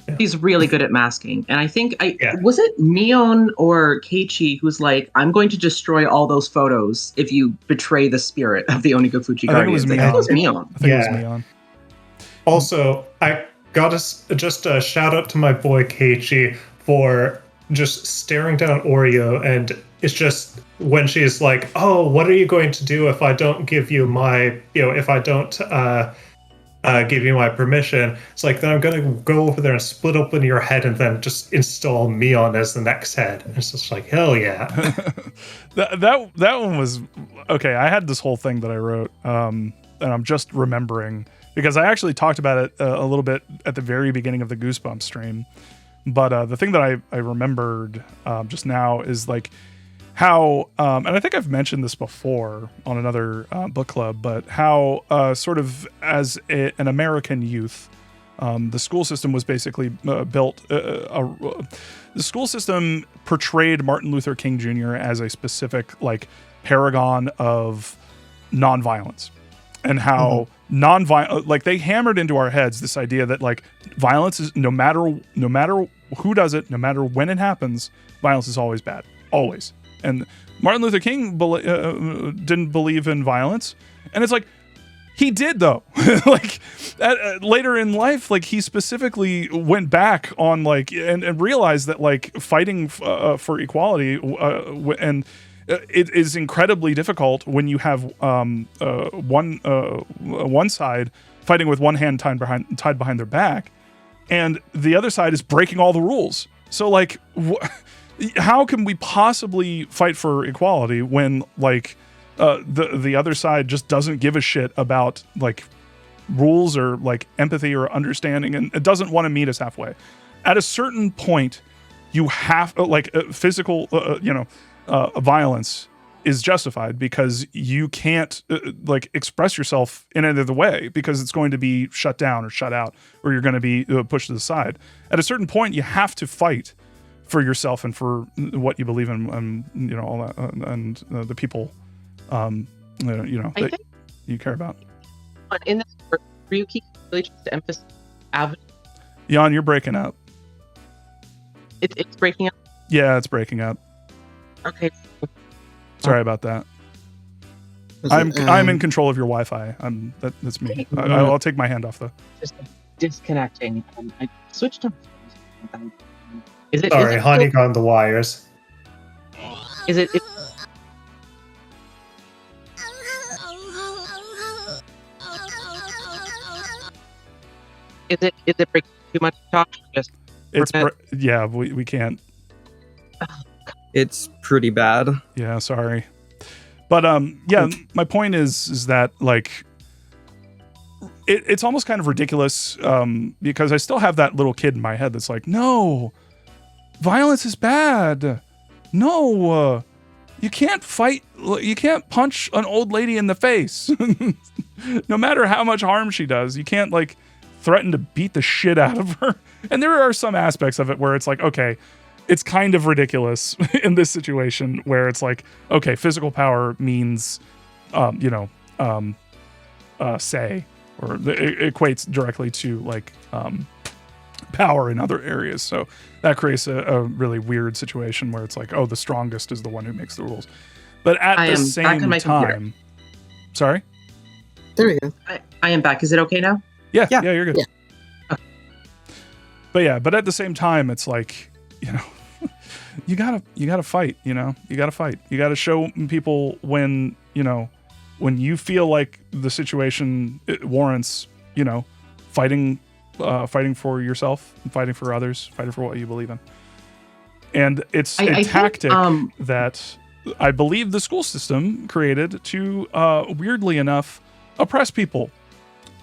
E: Yeah.
J: He's really good at masking. And I think was it Mion or Keiichi who's like, I'm going to destroy all those photos if you betray the spirit of the Onigofuchi Guardians.
A: I think it was
J: Mion.
A: I think it was Mion.
E: Also, I got just a shout out to my boy Keiichi for just staring down Oreo, and it's just when she's like, oh, what are you going to do if I don't give you my, if I don't give you my permission? It's like, then I'm going to go over there and split open your head and then just install Mion as the next head. And it's just like, hell yeah.
A: that one was okay. I had this whole thing that I wrote, and I'm just remembering because I actually talked about it a little bit at the very beginning of the Goosebumps stream. But the thing that I remembered just now is how, and I think I've mentioned this before on another book club, but how sort of as an American youth, the school system was basically built. The school system portrayed Martin Luther King Jr. as a specific paragon of nonviolence, and how nonviolent, they hammered into our heads this idea that violence is no matter who does it, no matter when it happens, violence is always bad, always. And Martin Luther King didn't believe in violence, and it's he did though. Later in life, he specifically went back on and realized that fighting for equality and it is incredibly difficult when you have one side fighting with one hand tied behind their back, and the other side is breaking all the rules. So how can we possibly fight for equality when the other side just doesn't give a shit about rules or empathy or understanding, and it doesn't want to meet us halfway? At a certain point, you have physical violence is justified because you can't express yourself in any other way because it's going to be shut down or shut out, or you're going to be pushed to the side. At a certain point, you have to fight for yourself and for what you believe in, and all that, and the people that you care about.
J: In this work, Ryuki really tries to emphasize avenue.
A: Jan, you're breaking up.
J: It's breaking up.
A: Yeah, it's breaking up.
J: Okay.
A: Sorry about that. I'm in control of your Wi-Fi. That's me. I'll take my hand off though.
J: Just disconnecting. I switched on.
B: Is it?
E: Sorry,
B: is it
E: honey on the wires.
B: Is it? Is it breaking too much talk? Just
A: yeah, we can't.
D: It's pretty bad.
A: Yeah, sorry. But yeah, my point is that like it's almost kind of ridiculous because I still have that little kid in my head that's like, no, violence is bad. No, you can't fight. You can't punch an old lady in the face, no matter how much harm she does. You can't like threaten to beat the shit out of her. And there are some aspects of it where it's like, okay, it's kind of ridiculous in this situation where it's like, okay, physical power means, say, or it equates directly to like power in other areas. So that creates a really weird situation where it's like, oh, the strongest is the one who makes the rules. But at the same time, sorry?
C: There we go.
J: I am back. Is it okay now?
A: Yeah, you're good.
C: Yeah.
A: But at the same time, it's like, you know, you gotta fight, you know, you gotta show people when, you know, when you feel like the situation warrants, you know, fighting for yourself, fighting for others, fighting for what you believe in. And it's a tactic that I believe the school system created to, weirdly enough, oppress people.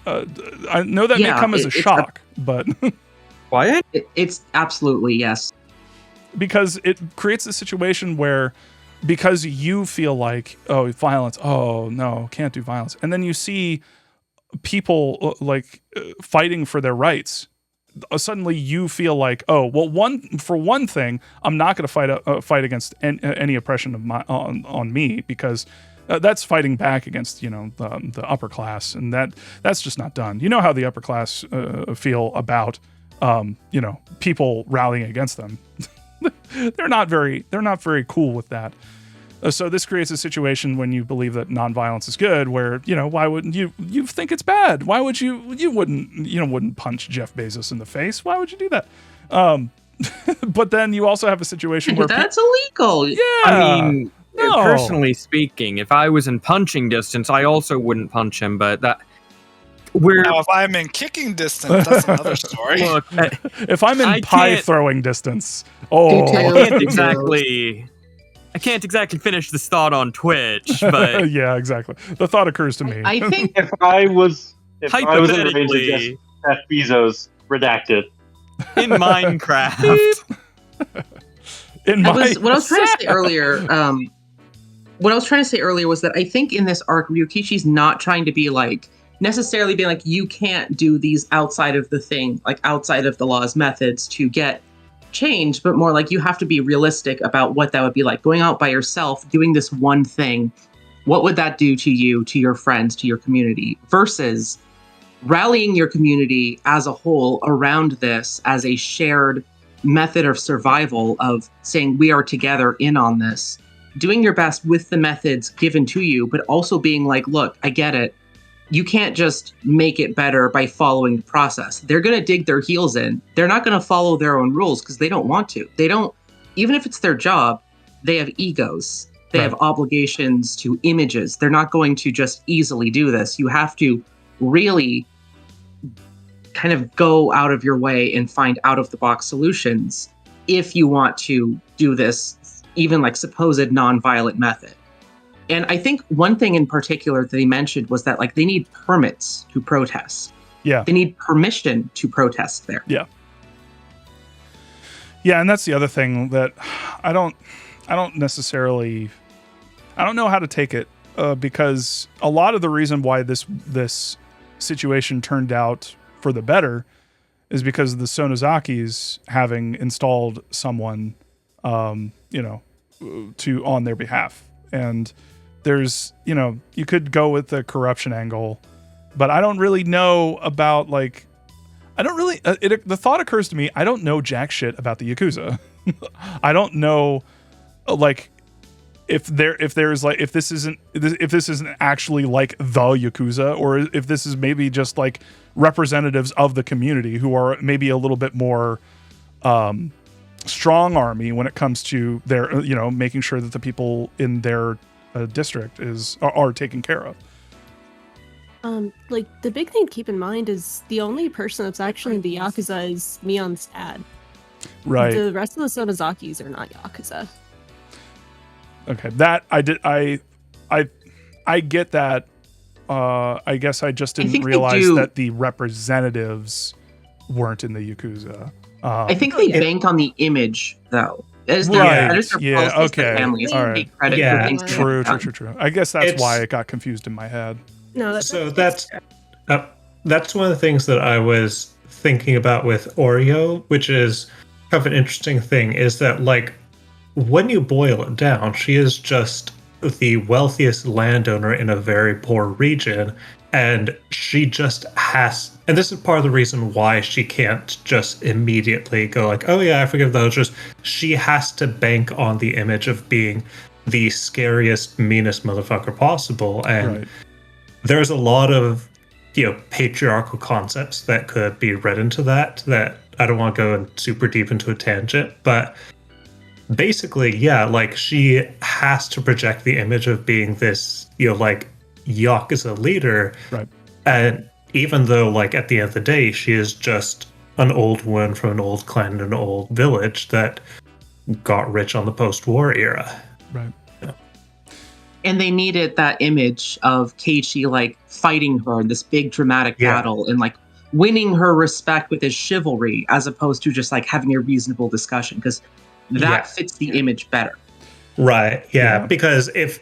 A: I know that may come as a shock, but
D: Quiet?
J: It's absolutely yes.
A: Because it creates a situation where, because you feel like, oh, violence, oh no, can't do violence, and then you see people like fighting for their rights, suddenly you feel like, oh, well, one thing, I'm not going to fight against any oppression of on me, because that's fighting back against, you know, the upper class, and that's just not done. You know how the upper class feel about you know, people rallying against them. They're not very cool with that. So this creates a situation when you believe that nonviolence is good, where, you know, why wouldn't you think it's bad? Why would you wouldn't punch Jeff Bezos in the face? Why would you do that? But then you also have a situation where
J: that's illegal.
A: Yeah.
D: I mean,
A: no.
D: Personally speaking, if I was in punching distance, I also wouldn't punch him, but that...
G: Now, if I'm in kicking distance, that's another story.
D: Look,
A: if I'm in pie throwing distance, oh,
D: I can't exactly finish this thought on Twitch, but
A: yeah, exactly. The thought occurs to me.
J: I think
F: if I was in the range of Jeff Bezos, redacted
D: in Minecraft.
J: What I was trying to say earlier. What I was trying to say earlier was that I think in this arc, Ryukishi's not trying to be like necessarily being like, you can't do these outside of the thing, like outside of the law's methods to get change, but more like you have to be realistic about what that would be like. Going out by yourself, doing this one thing, what would that do to you, to your friends, to your community, versus rallying your community as a whole around this as a shared method of survival, of saying we are together in on this, doing your best with the methods given to you, but also being like, look, I get it. You can't just make it better by following the process. They're going to dig their heels in. They're not going to follow their own rules because they don't want to. They don't, even if it's their job, they have egos. They have obligations to images. They're not going to just easily do this. You have to really kind of go out of your way and find out of the box solutions if you want to do this, even like supposed non-violent method. And I think one thing in particular that they mentioned was that like they need permits to protest.
A: Yeah.
J: They need permission to protest there.
A: Yeah. Yeah, and that's the other thing that I don't necessarily, I don't know how to take it because a lot of the reason why this situation turned out for the better is because of the Sonozakis having installed someone, on their behalf. And there's, you could go with the corruption angle, but I don't really know about like, the thought occurs to me, I don't know jack shit about the Yakuza. I don't know, like, if this isn't actually like the Yakuza, or if this is maybe just like representatives of the community who are maybe a little bit more, strong army when it comes to their, making sure that the people in their district are taken care of.
H: Like the big thing to keep in mind is the only person that's actually in the Yakuza is Mion's dad.
A: Right.
H: The rest of the Sonozakis are not Yakuza.
A: Okay, that I get that. I guess I just didn't realize that the representatives weren't in the Yakuza.
J: I think they bank on the image, though.
A: Right. Yeah. Okay.
J: Families
A: All right.
J: credit for things they have done.
A: True. I guess that's why it got confused in my head.
H: No,
E: that's one of the things that I was thinking about with Oreo, which is kind of an interesting thing, is that like when you boil it down, she is just the wealthiest landowner in a very poor region, and she just has, and this is part of the reason why she can't just immediately go like, oh yeah, I forgive those. Just she has to bank on the image of being the scariest, meanest motherfucker possible, and there's a lot of patriarchal concepts that could be read into that I don't want to go super deep into a tangent, but basically, yeah, like she has to project the image of being this, like Yakuza leader.
A: Right.
E: And even though, like, at the end of the day, she is just an old woman from an old clan in an old village that got rich on the post-war era.
A: Right.
J: And they needed that image of Keiichi like fighting her in this big dramatic battle and like winning her respect with his chivalry, as opposed to just like having a reasonable discussion, because that fits the image better.
E: Right. Yeah. Because if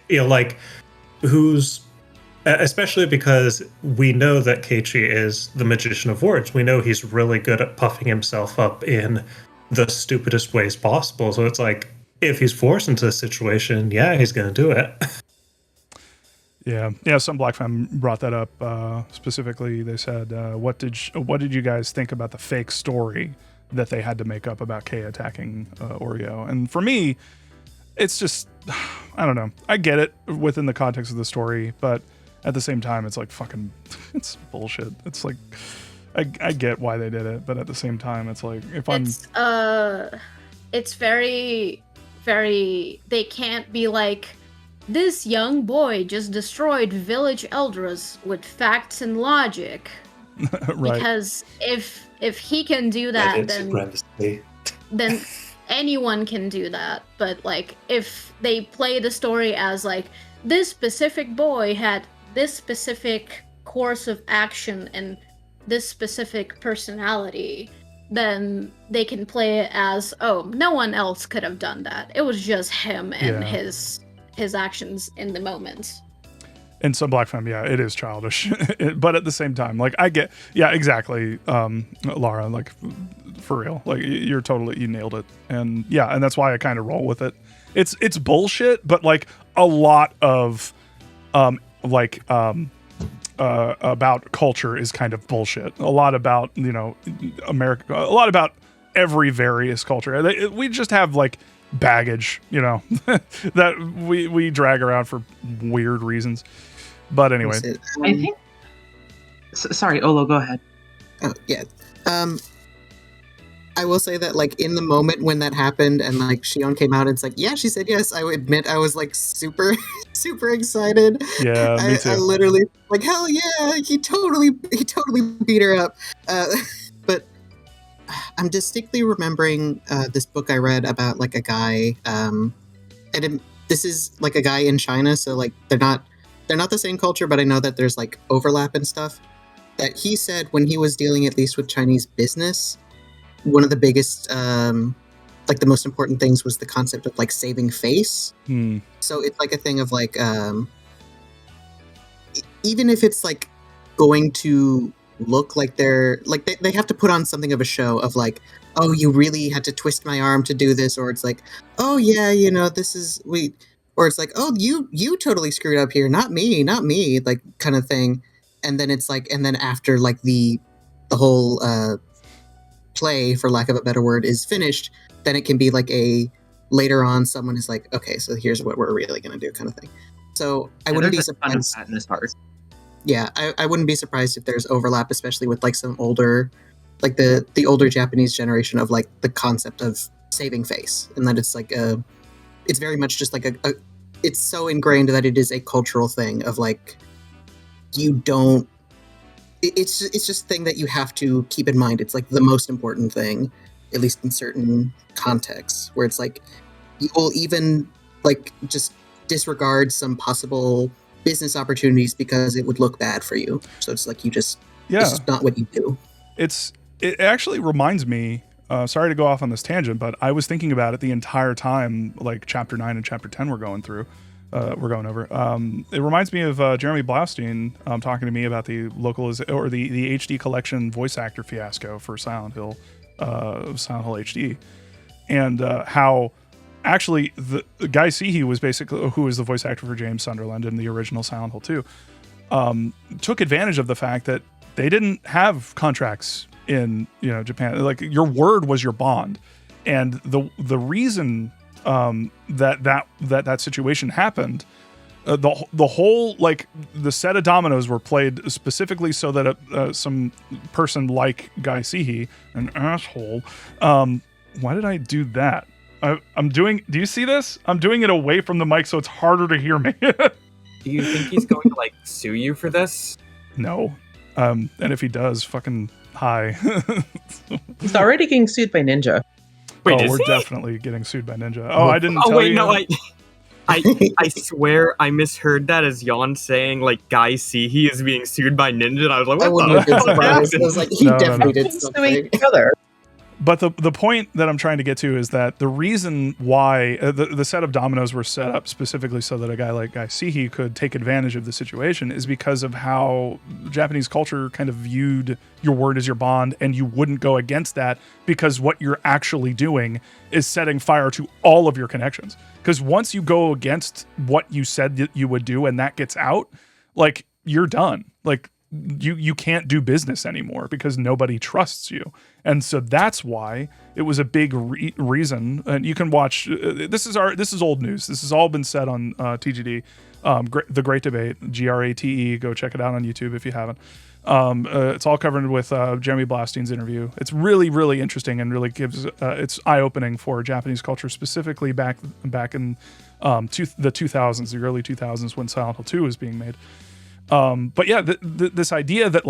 E: especially because we know that Keiichi is the magician of words. We know he's really good at puffing himself up in the stupidest ways possible. So it's like, if he's forced into a situation, he's going to do it.
A: Yeah. Some Black fan brought that up specifically. They said, "What did you guys think about the fake story that they had to make up about Kei attacking Oreo?" And for me, it's just, I don't know. I get it within the context of the story, but at the same time, it's like fucking, it's bullshit. It's like, I get why they did it, but at the same time, it's like
K: it's very, very. They can't be like, this young boy just destroyed village elders with facts and logic.
A: Right.
K: Because if he can do that, then anyone can do that. But like, if they play the story as like, this specific boy had this specific course of action and this specific personality, then they can play it as, oh, no one else could have done that. It was just him and his actions in the moment.
A: And some Black femme, it is childish. But at the same time, like, I get, exactly, Laura, like, for real. Like, you nailed it. And and that's why I kind of roll with it. It's bullshit, but like a lot of, about culture is kind of bullshit. A lot about, America, a lot about every various culture. We just have like baggage, that we drag around for weird reasons. But anyway,
J: I think. Sorry, Olo, go ahead.
C: Oh yeah. I will say that like in the moment when that happened and like Shion came out and it's like, yeah, she said yes. I would admit I was like super, super excited.
A: Yeah, me too.
C: I literally like, hell yeah, he totally beat her up. But I'm distinctly remembering this book I read about like a guy, this is like a guy in China, so like they're not the same culture, but I know that there's like overlap and stuff. That he said when he was dealing at least with Chinese business, one of the biggest, like the most important things was the concept of like saving face. So it's like a thing of like, even if it's like going to look like they're like they have to put on something of a show of like, oh, you really had to twist my arm to do this, or it's like, oh yeah, this is or it's like, oh, you totally screwed up here, not me, like kind of thing. And then it's like, and then after like the whole play, for lack of a better word, is finished, then it can be like later on someone is like, okay, so here's what we're really gonna do, kind of thing. So I wouldn't be surprised.
J: In this part.
C: Yeah, I wouldn't be surprised if there's overlap, especially with like some older, like the older Japanese generation of like the concept of saving face, and that it's like it's very much just like it's so ingrained that it is a cultural thing of like, you don't, it's just a thing that you have to keep in mind. It's like the most important thing, at least in certain contexts, where it's like, you will even like just disregard some possible business opportunities because it would look bad for you. So it's like, it's just not what you do.
A: It actually reminds me, sorry to go off on this tangent, but I was thinking about it the entire time, like chapter 9 and chapter 10 we're going over. It reminds me of Jeremy Blaustein talking to me about the the HD collection voice actor fiasco for Silent Hill HD, and how actually the Guy Seehee was basically, who was the voice actor for James Sunderland in the original Silent Hill 2, took advantage of the fact that they didn't have contracts in Japan. Like, your word was your bond, and the reason that situation happened, the whole, like, the set of dominoes were played specifically so that some person like Guy Seehee, an asshole, why did I do that? Do you see this? I'm doing it away from the mic so it's harder to hear me.
D: Do you think he's going to like sue you for this?
A: No. And if he does, fucking hi.
J: He's already getting sued by Ninja.
D: Wait,
A: we're definitely getting sued by Ninja. Oh, I didn't tell
D: wait,
A: you.
D: No, I swear I misheard that as Jan saying like Guy Seehee is being sued by Ninja. And I was like, what
C: I wouldn't have been surprised. I was like, he definitely did something.
A: But the point that I'm trying to get to is that the reason why the set of dominoes were set up specifically so that a guy like Guy Seehee could take advantage of the situation is because of how Japanese culture kind of viewed your word as your bond, and you wouldn't go against that because what you're actually doing is setting fire to all of your connections. Because once you go against what you said that you would do and that gets out, like, you're done. Like, you can't do business anymore because nobody trusts you. And so that's why it was a big reason. And you can watch, this is old news. This has all been said on TGD, The Great Debate, GRATE. Go check it out on YouTube if you haven't. It's all covered with Jeremy Blastein's interview. It's really, really interesting and really gives, it's eye-opening for Japanese culture, specifically back in the 2000s, the early 2000s, when Silent Hill 2 was being made. But yeah, this idea that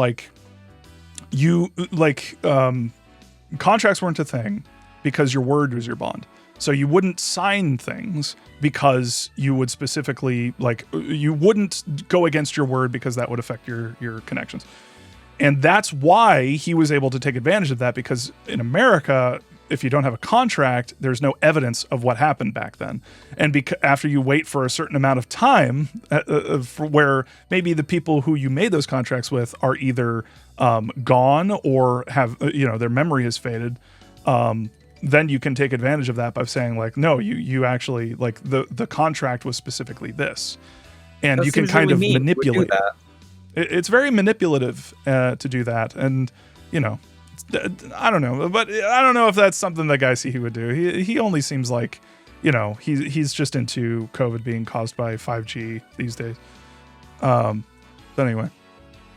A: contracts weren't a thing because your word was your bond. So you wouldn't sign things because you would specifically, you wouldn't go against your word because that would affect your connections. And that's why he was able to take advantage of that, because in America, if you don't have a contract, there's no evidence of what happened back then. And after you wait for a certain amount of time, where maybe the people who you made those contracts with are either gone or have, their memory has faded, then you can take advantage of that by saying, like, no, you actually, like, the contract was specifically this. And you can kind of manipulate. It's very manipulative to do that. And, I don't know, but I don't know if that's something that Guy Seehee would do. He only seems like, he's just into COVID being caused by 5G these days. But anyway,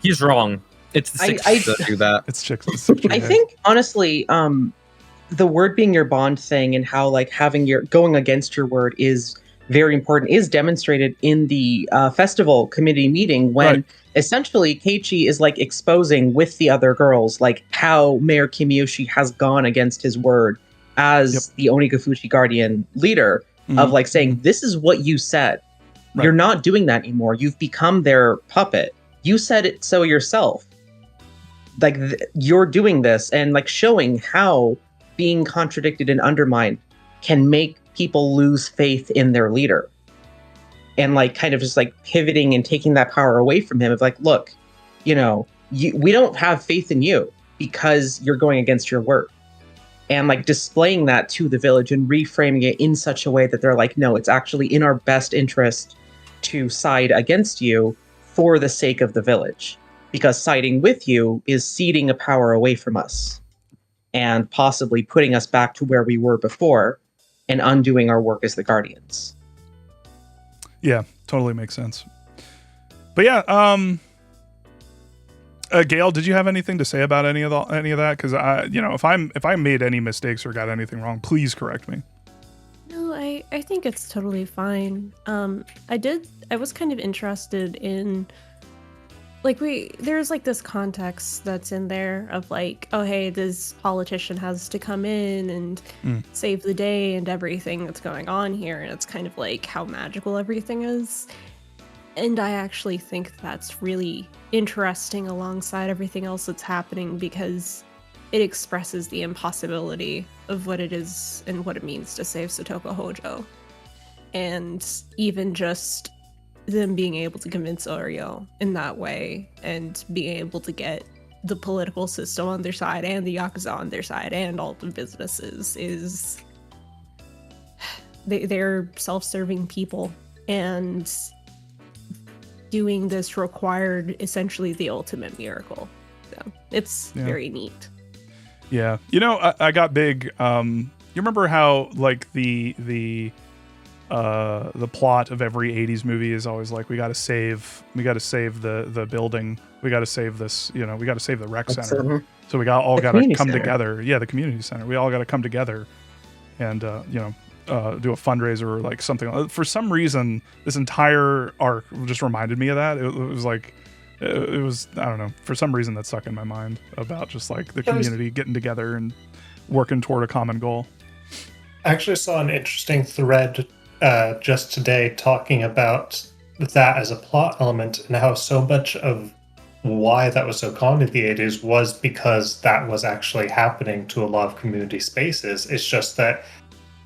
D: he's wrong. It's the 60s that do that.
A: It's chicks.
J: I think honestly, the word being your bond thing and how like having going against your word is very important is demonstrated in the festival committee meeting when essentially Keiichi is like exposing with the other girls like how Mayor Kimiyoshi has gone against his word as the Onigafushi Guardian leader, of like saying, this is what you said. You're not doing that anymore. You've become their puppet. You said it so yourself. Like you're doing this, and like showing how being contradicted and undermined can make people lose faith in their leader. And like kind of just like pivoting and taking that power away from him of like, look, we don't have faith in you because you're going against your word. And like displaying that to the village and reframing it in such a way that they're like, no, it's actually in our best interest to side against you for the sake of the village. Because siding with you is ceding a power away from us and possibly putting us back to where we were before and undoing our work as the Guardians.
A: Yeah, totally makes sense. But yeah, Gail, did you have anything to say about any of that? Because if I made any mistakes or got anything wrong, please correct me.
H: No, I think it's totally fine. I was kind of interested in, like, there's like this context that's in there of like, oh hey, this politician has to come in and save the day and everything that's going on here, and it's kind of like how magical everything is. And I actually think that's really interesting alongside everything else that's happening, because it expresses the impossibility of what it is and what it means to save Satoko Hojo. And even just them being able to convince Oreo in that way, and being able to get the political system on their side and the Yakuza on their side and all the businesses, is they're self-serving people, and doing this required essentially the ultimate miracle. So it's very neat.
A: Yeah. I got big. You remember how like the plot of every 80s movie is always like, we got to save the building. We got to save this, we got to save the rec center. So we all got to come together. Yeah. The community center. We all got to come together and, do a fundraiser or like something. For some reason, this entire arc just reminded me of that. It was like, it was, I don't know, for some reason that stuck in my mind about just like the community getting together and working toward a common goal.
E: I actually saw an interesting thread just today talking about that as a plot element, and how so much of why that was so common in the 80s was because that was actually happening to a lot of community spaces. It's just that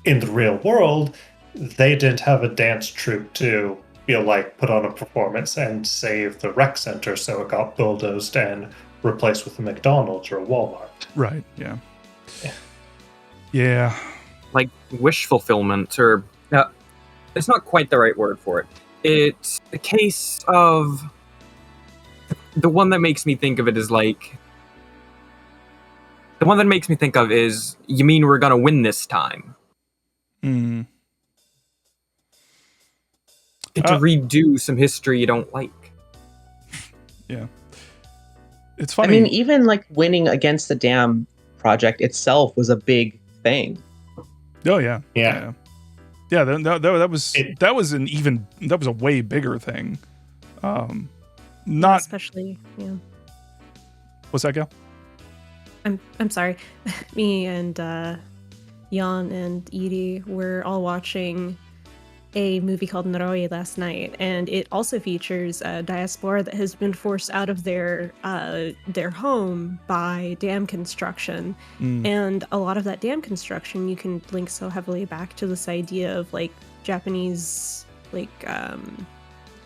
E: in the real world, they didn't have a dance troupe to put on a performance and save the rec center, so it got bulldozed and replaced with a McDonald's or a Walmart.
A: Right, yeah. Yeah.
D: Like wish fulfillment, or it's not quite the right word for it. It's a case of, the one that makes me think of it is like, the one that makes me think of is, you mean we're gonna win this time?
A: Mm.
D: To redo some history you don't like.
A: Yeah. It's funny.
J: I mean, even like winning against the dam project itself was a big thing.
A: Oh yeah.
E: Yeah.
A: Yeah, that was a way bigger thing. Not
H: especially, yeah.
A: What's that, Gail?
H: I'm sorry. Me and Jan and Edie were all watching a movie called Noroi last night, and it also features a diaspora that has been forced out of their home by dam construction. And a lot of that dam construction you can link so heavily back to this idea of like Japanese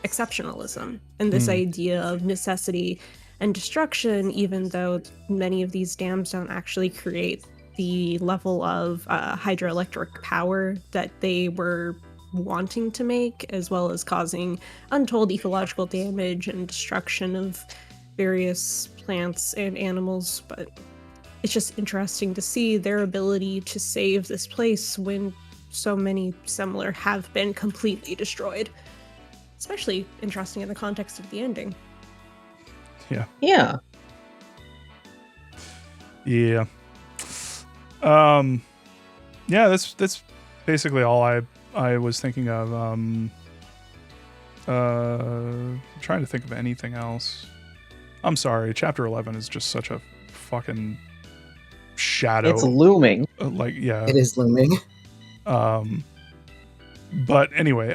H: exceptionalism, and this idea of necessity and destruction, even though many of these dams don't actually create the level of hydroelectric power that they were wanting to make, as well as causing untold ecological damage and destruction of various plants and animals. But it's just interesting to see their ability to save this place when so many similar have been completely destroyed. Especially interesting in the context of the ending.
A: Yeah.
J: Yeah.
A: Yeah. Yeah, that's basically all I was thinking of. Trying to think of anything else. I'm sorry, chapter 11 is just such a fucking shadow.
J: It's looming.
A: Yeah.
C: It is looming.
A: But anyway,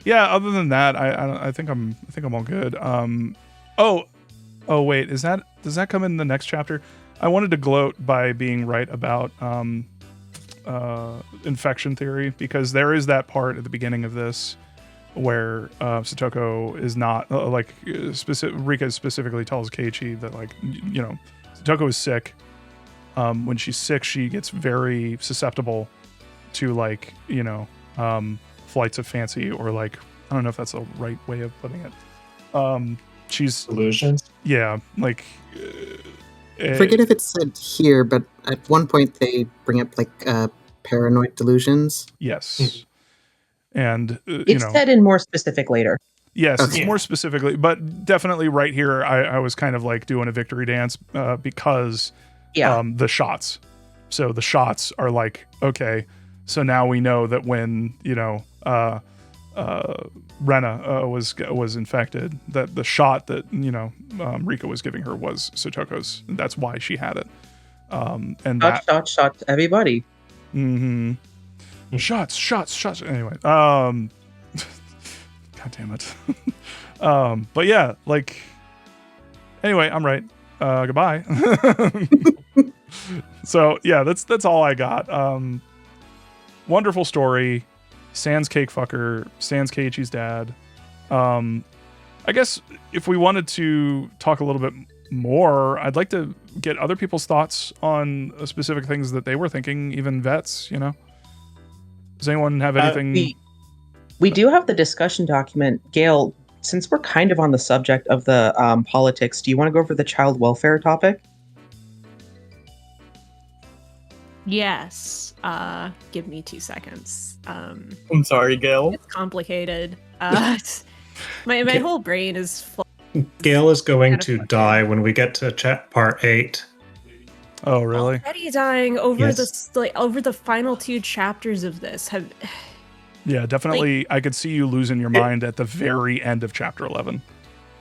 A: yeah, other than that, I think I'm all good. Oh wait, does that come in the next chapter? I wanted to gloat by being right about infection theory, because there is that part at the beginning of this where Satoko is not Rika specifically tells Keiichi that Satoko is sick. When she's sick, she gets very susceptible to flights of fancy, or I don't know if that's the right way of putting it. She's
E: illusions.
A: Yeah,
C: I forget if it's said here, but at one point they bring up paranoid delusions.
A: Yes. And
J: it's said in more specific later.
A: Yes,
C: Okay.
A: it's more specifically, but definitely right here, I was kind of like doing a victory dance because the shots. So the shots are like, okay, so now we know that when, Rena was infected, that the shot that, Rika was giving her was Satoko's. And that's why she had it. And
J: Shots, everybody.
A: Mm-hmm. Shots. Anyway, God damn it. But yeah, like, anyway, I'm right. Goodbye. So yeah, that's all I got. Wonderful story. Sans cake fucker. Sans Keiichi's dad. I guess if we wanted to talk a little bit more, I'd like to get other people's thoughts on specific things that they were thinking, even vets, Does anyone have anything?
J: We do have the discussion document. Gail, since we're kind of on the subject of the politics, do you want to go over the child welfare topic?
H: Yes. Give me 2 seconds.
D: I'm sorry, Gail.
H: It's complicated. My whole brain is full.
E: Gail is going to die when we get to chat part 8.
A: Oh, really?
H: Already dying over
E: Yes.
H: over the final 2 chapters of this.
A: Yeah, definitely. I could see you losing your mind at the very end of chapter 11.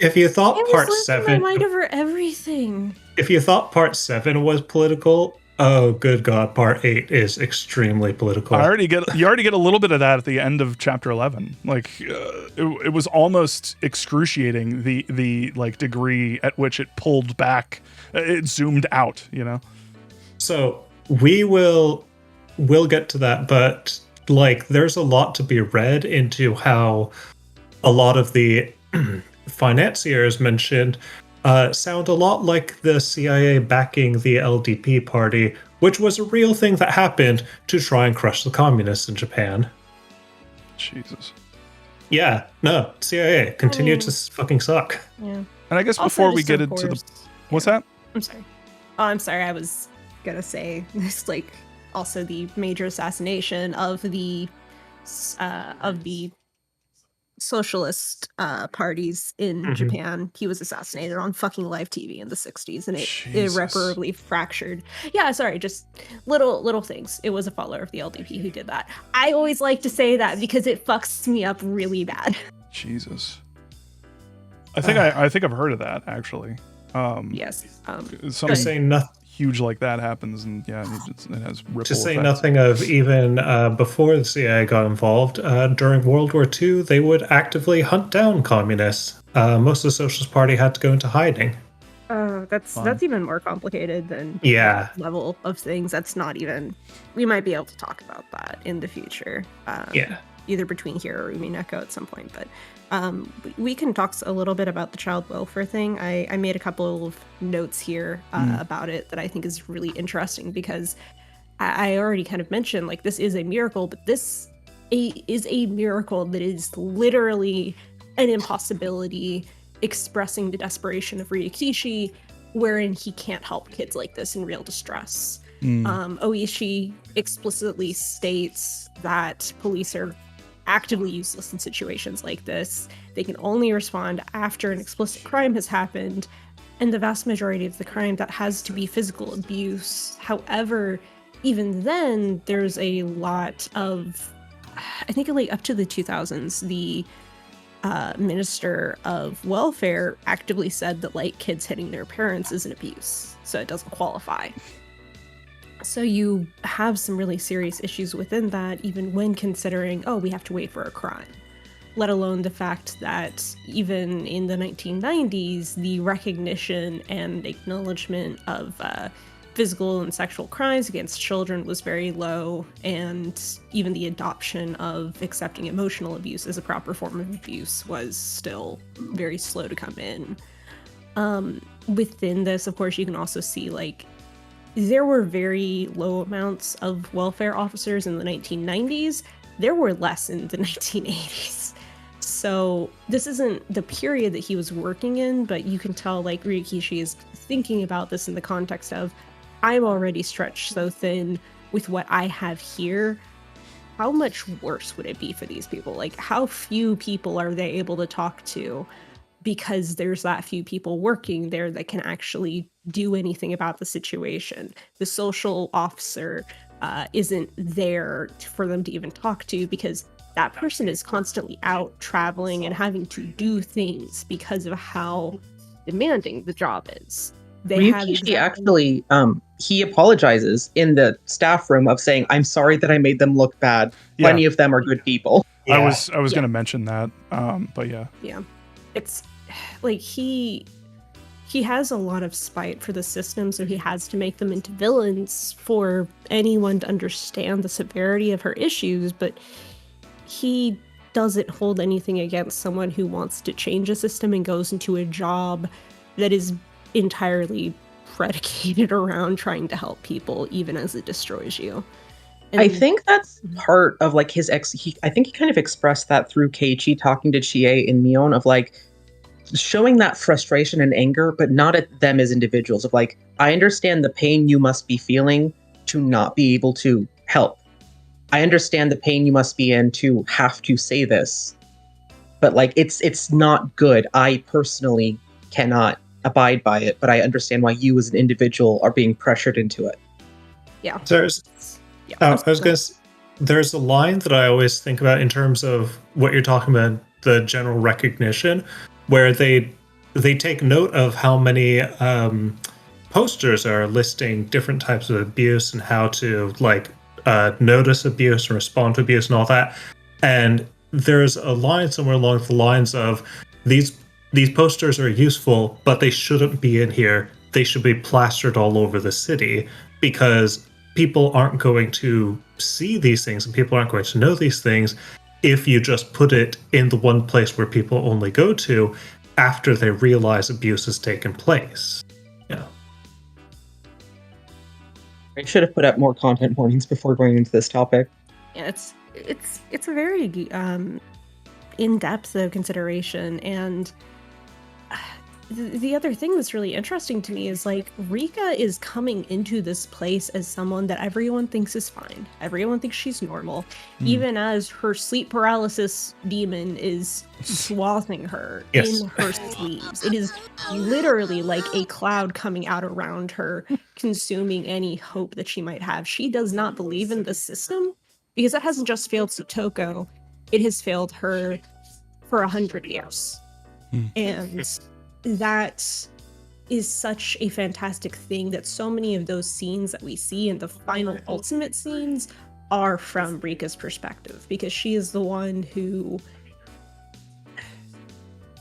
E: If you thought
H: I was
E: part
H: losing
E: 7,
H: my mind over everything.
E: if you thought part 7 was political, oh good god, part 8 is extremely political.
A: You already get a little bit of that at the end of chapter 11. Like it was almost excruciating the like degree at which it pulled back, it zoomed out.
E: So we'll get to that, but like there's a lot to be read into how a lot of the financiers mentioned sound a lot like the CIA backing the LDP party, which was a real thing that happened to try and crush the communists in Japan.
A: Jesus.
E: Yeah, no, CIA continue to fucking suck.
H: Yeah.
A: And I guess
H: Also,
A: before we
H: just
A: get
H: of
A: into
H: course-
A: what's that?
H: I'm sorry. Oh, I'm sorry. I was gonna say this, like, also the major assassination of the socialist parties in Japan. He was assassinated on fucking live TV in the 60s, and it
A: Jesus.
H: irreparably fractured. Yeah, sorry, just little things. It was a follower of the LDP who did that. I always like to say that because it fucks me up really bad.
A: Jesus. I think I've heard of that actually.
H: Yes.
A: Something
E: say nothing.
A: Huge like that happens, and yeah, it has ripple
E: To say
A: effects.
E: nothing of even before the CIA got involved, during World War II, they would actively hunt down communists. Most of the Socialist Party had to go into hiding.
H: That's even more complicated than
E: Yeah.
H: that level of things. That's not even. We might be able to talk about that in the future.
E: Yeah.
H: Either between here or Umineko at some point, but we can talk a little bit about the child welfare thing. I made a couple of notes here about it that I think is really interesting because I already kind of mentioned, like, this is a miracle, but this is a miracle that is literally an impossibility expressing the desperation of Ryukishi, wherein he can't help kids like this in real distress. Oishi explicitly states that police are actively useless in situations like this. They can only respond after an explicit crime has happened, and the vast majority of the crime that has to be physical abuse. However, even then, there's a lot of, I think like up to the 2000s, the Minister of Welfare actively said that like kids hitting their parents is an abuse, so it doesn't qualify. So you have some really serious issues within that, even when considering, oh, we have to wait for a crime. Let alone the fact that even in the 1990s, the recognition and acknowledgement of physical and sexual crimes against children was very low, and even the adoption of accepting emotional abuse as a proper form of abuse was still very slow to come in. Within this, of course, you can also see, like, there were very low amounts of welfare officers in the 1990s. There were less in the 1980s. So this isn't the period that he was working in, but you can tell like Ryukishi is thinking about this in the context of, I'm already stretched so thin with what I have here. how much worse would it be for these people? Like, how few people are they able to talk to because there's that few people working there that can actually do anything about the situation? The social officer isn't there for them to even talk to because that person is constantly out traveling and having to do things because of how demanding the job is.
J: Ryukishi actually, he apologizes in the staff room of saying, "I'm sorry that I made them look bad. Plenty of them are good people."
A: I was going to mention that, but yeah.
H: Yeah, it's like he has a lot of spite for the system, so he has to make them into villains for anyone to understand the severity of her issues, but he doesn't hold anything against someone who wants to change a system and goes into a job that is entirely predicated around trying to help people, even as it destroys you. And
J: I think that's part of like his I think he kind of expressed that through Keiichi talking to Chie and Mion of like showing that frustration and anger, but not at them as individuals of like, I understand the pain you must be feeling to not be able to help. I understand the pain you must be in to have to say this, but like it's not good. I personally cannot abide by it, but I understand why you as an individual are being pressured into it.
H: Yeah.
E: There's a line that I always think about in terms of what you're talking about, the general recognition, where they take note of how many posters are listing different types of abuse and how to like notice abuse and respond to abuse and all that. And there's a line somewhere along the lines of these posters are useful, but they shouldn't be in here. They should be plastered all over the city because people aren't going to see these things and people aren't going to know these things if you just put it in the one place where people only go to after they realize abuse has taken place. Yeah.
J: I should have put up more content warnings before going into this topic.
H: Yeah, it's a very in-depth consideration, and the other thing that's really interesting to me is like Rika is coming into this place as someone that everyone thinks is fine. Everyone thinks she's normal, even as her sleep paralysis demon is swathing her in her sleeves. It is literally like a cloud coming out around her, consuming any hope that she might have. She does not believe in the system because it hasn't just failed Satoko, it has failed her for 100 years. And that is such a fantastic thing that so many of those scenes that we see in the final ultimate scenes are from Rika's perspective, because she is the one who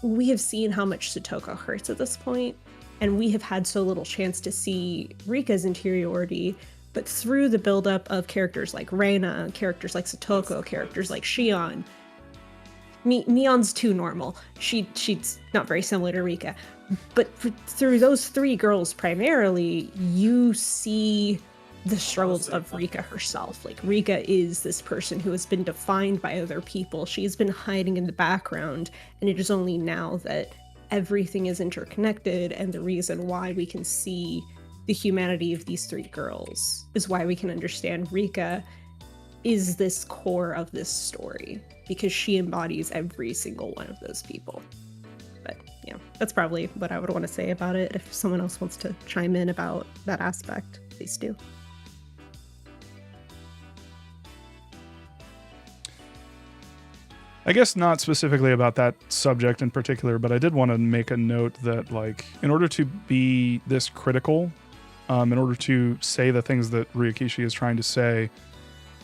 H: we have seen how much Satoko hurts at this point, and we have had so little chance to see Rika's interiority. But through the buildup of characters like Reina, characters like Satoko, characters like Shion, Mion's too normal. She's not very similar to Rika. But through those three girls primarily, you see the struggles of Rika herself. Like, Rika is this person who has been defined by other people. She's been hiding in the background, and it is only now that everything is interconnected, and the reason why we can see the humanity of these three girls is why we can understand Rika is this core of this story, because she embodies every single one of those people. But yeah, that's probably what I would want to say about it. If someone else wants to chime in about that aspect, please do.
A: I guess not specifically about that subject in particular, but I did want to make a note that, like, in order to be this critical, in order to say the things that Ryukishi is trying to say,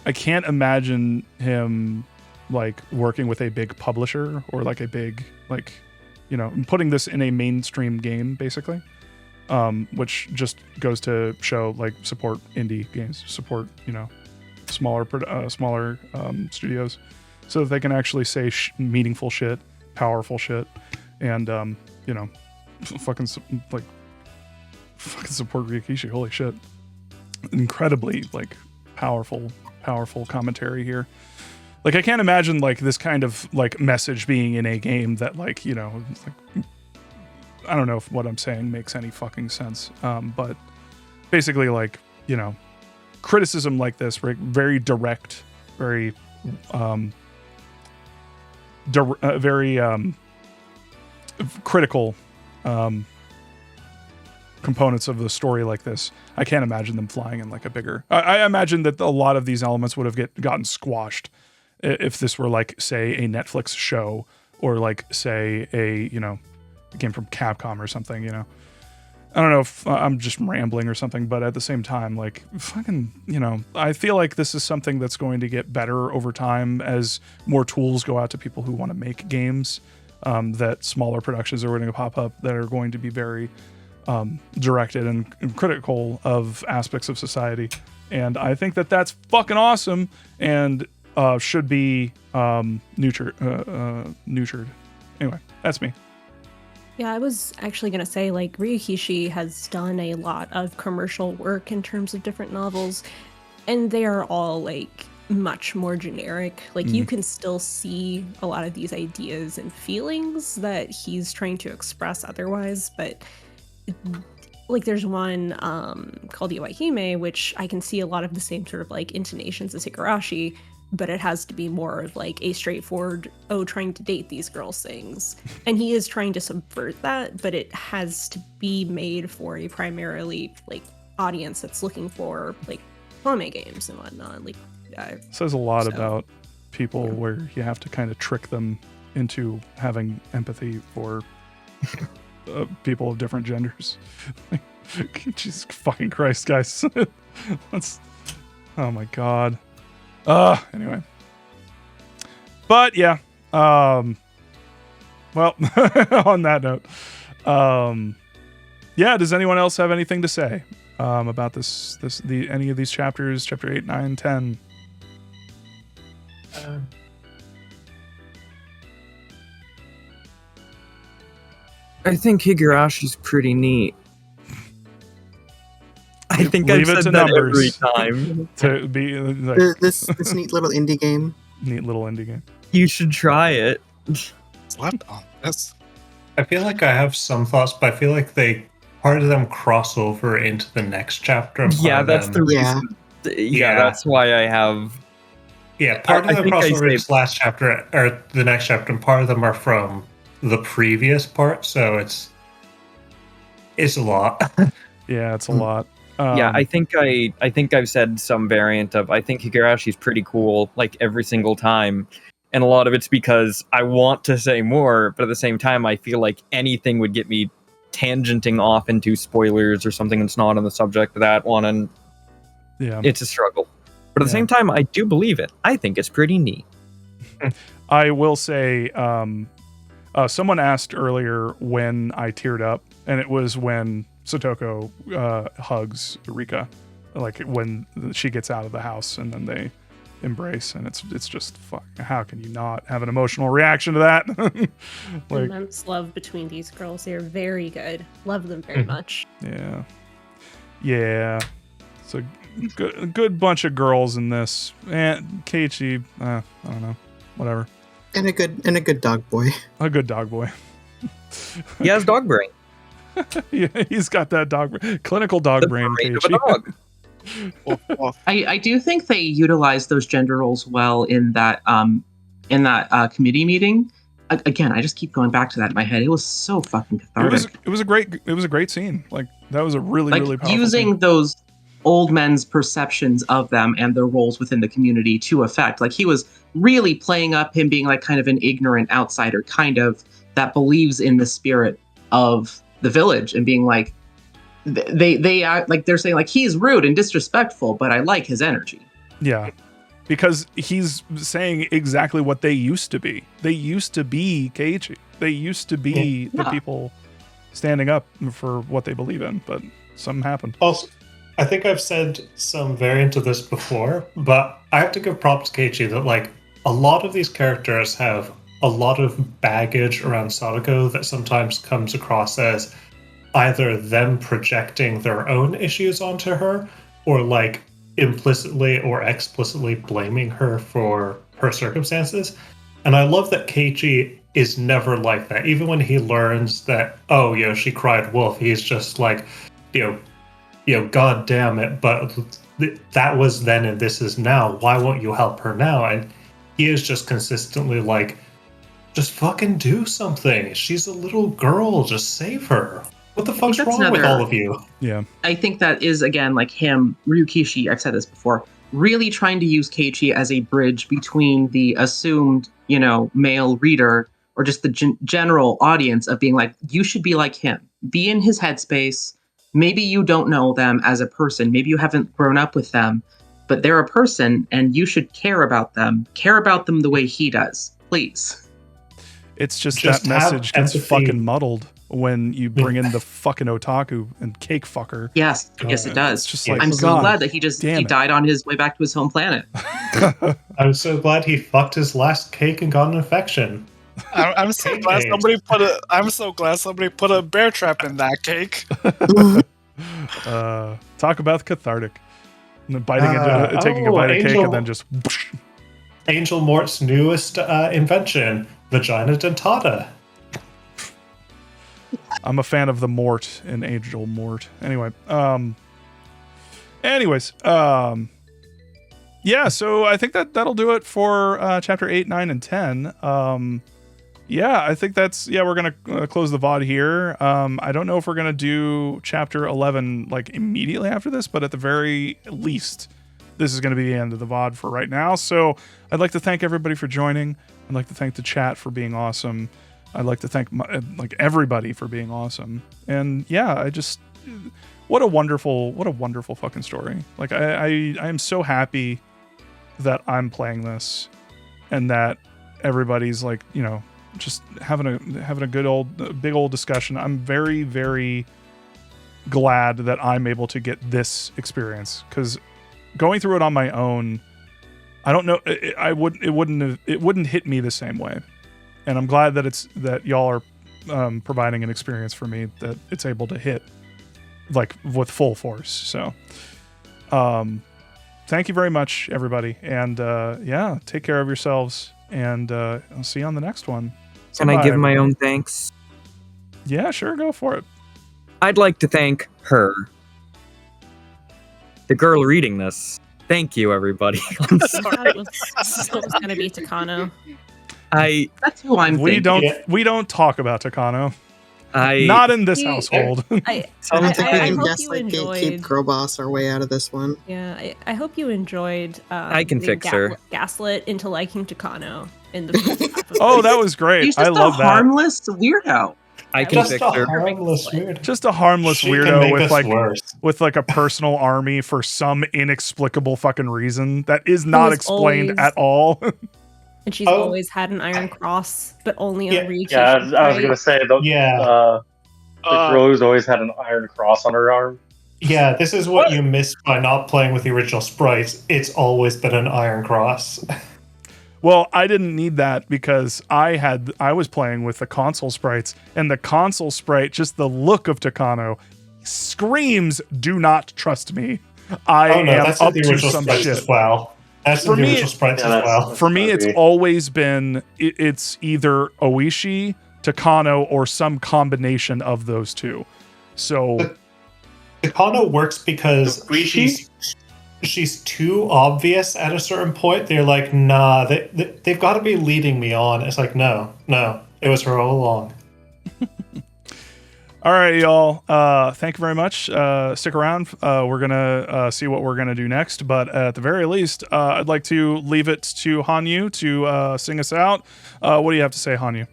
A: I can't imagine him like working with a big publisher or like a big, like, you know, putting this in a mainstream game basically, which just goes to show, like, support indie games, support, you know, smaller studios, so that they can actually say meaningful shit, powerful shit, and you know, fucking support Ryukishi. Holy shit, incredibly like powerful commentary here. Like, I can't imagine like this kind of like message being in a game that, like, you know, like, I don't know if what I'm saying makes any fucking sense, but basically, like, you know, criticism like this, very direct very very critical components of the story like this, I can't imagine them flying in like a bigger. I imagine that a lot of these elements would have gotten squashed if this were like, say, a Netflix show, or like, say, a game from Capcom or something. I don't know if I'm just rambling or something, but at the same time, like, fucking, I feel like this is something that's going to get better over time as more tools go out to people who want to make games. That smaller productions are going to pop up that are going to be very directed and critical of aspects of society. And I think that that's fucking awesome and should be nurtured. Anyway, that's me.
H: Yeah, I was actually going to say, like, Ryukishi has done a lot of commercial work in terms of different novels, and they are all, like, much more generic. Like, you can still see a lot of these ideas and feelings that he's trying to express otherwise, but like, there's one called Iwahime, which I can see a lot of the same sort of like intonations as Higurashi, but it has to be more of like a straightforward, trying to date these girls things. And he is trying to subvert that, but it has to be made for a primarily like audience that's looking for like anime games and whatnot. Like,
A: it says a lot about people where you have to kind of trick them into having empathy for people of different genders. Jesus fucking Christ, guys. That's, oh my god. Anyway. But yeah. Well, on that note. Yeah, does anyone else have anything to say about any of these chapters, chapter 8, 9, 10?
D: I think Higurashi's pretty neat. I think I've said that every time.
A: To be like,
C: this neat little indie game.
A: Neat little indie game.
D: You should try it.
G: Slept on this.
E: I feel like I have some thoughts, but I feel like part of them cross over into the next chapter.
D: Yeah, that's the reason. Yeah, that's why I have.
E: Yeah, part of them cross over into the last chapter or the next chapter, and part of them are from the previous part, so it's a lot.
A: Yeah, it's a lot.
D: Yeah, I think I've said some variant of I think Higurashi's pretty cool like every single time, and a lot of it's because I want to say more, but at the same time I feel like anything would get me tangenting off into spoilers or something that's not on the subject of that one, and it's a struggle. But at the same time, I do believe it. I think it's pretty neat.
A: I will say, someone asked earlier when I teared up, and it was when Satoko hugs Rika, like when she gets out of the house and then they embrace, and it's just fuck. How can you not have an emotional reaction to that? Like,
H: immense love between these girls. They're very good. Love them very much.
A: Yeah. It's a good bunch of girls in this. And Keiichi, I don't know, whatever.
C: And a good dog boy.
A: A good dog boy.
D: He has dog brain.
A: Yeah, he's got that clinical dog brain.
D: Dog.
J: I do think they utilized those gender roles well in that committee meeting. Again, I just keep going back to that in my head. It was so fucking cathartic.
A: It was a great scene. Like, that was a really powerful
J: using
A: scene.
J: Those old men's perceptions of them and their roles within the community to effect. Like, he was really playing up him being like kind of an ignorant outsider, kind of that believes in the spirit of the village, and being like, they act like they're saying like he's rude and disrespectful, but I like his energy.
A: Yeah, because he's saying exactly what they used to be. They used to be Keiichi. They used to be the people standing up for what they believe in, but something happened.
E: Also, I think I've said some variant of this before, but I have to give props to Keiichi that like a lot of these characters have a lot of baggage around Sadako that sometimes comes across as either them projecting their own issues onto her, or like implicitly or explicitly blaming her for her circumstances. And I love that Keiichi is never like that. Even when he learns that, she cried wolf, he's just like, god damn it. But that was then and this is now. Why won't you help her now? And he is just consistently like, just fucking do something. She's a little girl. Just save her. What the fuck's wrong with all of you?
A: Yeah.
J: I think that is, again, like him, Ryukishi, I've said this before, really trying to use Keiichi as a bridge between the assumed, male reader or just the general audience of being like, you should be like him. Be in his headspace. Maybe you don't know them as a person. Maybe you haven't grown up with them, but they're a person and you should care about them. Care about them the way he does. Please.
A: It's just that message gets fucking muddled when you bring in the fucking otaku and cake fucker.
J: Yes, yes, it does.
A: It's just like,
J: I'm so glad that he died on his way back to his home planet.
E: I'm so glad he fucked his last cake and got an infection.
G: I'm so glad somebody put a bear trap in that cake.
A: Talk about cathartic. Taking a bite of cake and then just.
E: Angel Mort's newest invention, vagina dentata.
A: I'm a fan of the Mort in Angel Mort. Anyway, yeah. So I think that'll do it for chapter 8, 9, and 10. I think we're gonna close the VOD here. I don't know if we're gonna do chapter 11 like immediately after this, but at the very least, this is going to be the end of the VOD for right now. So I'd like to thank everybody for joining. I'd like to thank the chat for being awesome. I'd like to thank everybody for being awesome. And yeah, what a wonderful fucking story. Like I am so happy that I'm playing this and that everybody's like, just having a big old discussion. I'm very, very glad that I'm able to get this experience, because going through it on my own, I don't know. It wouldn't hit me the same way, and I'm glad that y'all are providing an experience for me that it's able to hit like with full force. So, thank you very much, everybody, and take care of yourselves, and I'll see you on the next one.
D: Can I give my own thanks?
A: Yeah, sure, go for it.
D: I'd like to thank her. The girl reading this. Thank you, everybody. I'm sorry.
H: It was going to be Takano.
J: That's who I'm thinking.
A: We don't talk about Takano. Not in this household.
C: I guess keep girl boss our way out of this one.
H: Yeah, I hope you enjoyed.
D: I can fix her.
H: Gaslit into liking Takano in the first half of
A: Oh, that was great.
J: He's just
A: I love that.
J: Harmless weirdo.
D: I can fix her.
A: Just a harmless weirdo with like a personal army for some inexplicable fucking reason that is not explained at all.
H: And she's always had an iron cross, but only on Ryukishi.
F: Yeah, I was gonna say the girl who's always had an iron cross on her arm.
E: Yeah, this is what you missed by not playing with the original sprites. It's always been an iron cross.
A: Well, I didn't need that because I was playing with the console sprites, and the console sprite, just the look of Takano, screams, "Do not trust me. I am up to some shit."
E: As well. That's for the original sprites as well.
A: For me, it's always been it's either Oishi, Takano, or some combination of those two. So
E: Takano works because she's too obvious at a certain point. They're like, nah, they've got to be leading me on. It's like, no, it was her all along.
A: All right, y'all. Thank you very much. Stick around. We're going to see what we're going to do next. But at the very least, I'd like to leave it to Hanyu to sing us out. What do you have to say, Hanyu?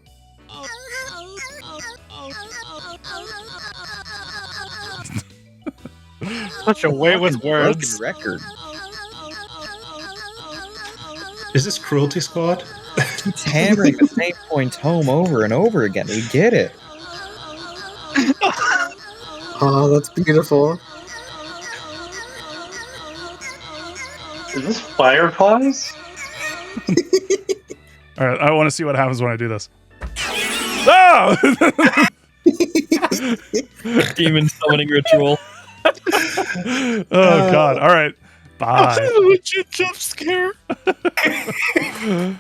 G: Such a way with words.
D: Record.
E: Is this Cruelty Squad?
D: Keeps hammering the same points home over and over again. We get it.
C: Oh, that's beautiful.
F: Is this fireflies?
A: All right, I want to see what happens when I do this. Oh!
D: Demon summoning ritual.
A: Oh God! All right, bye.
G: Legit jump scare.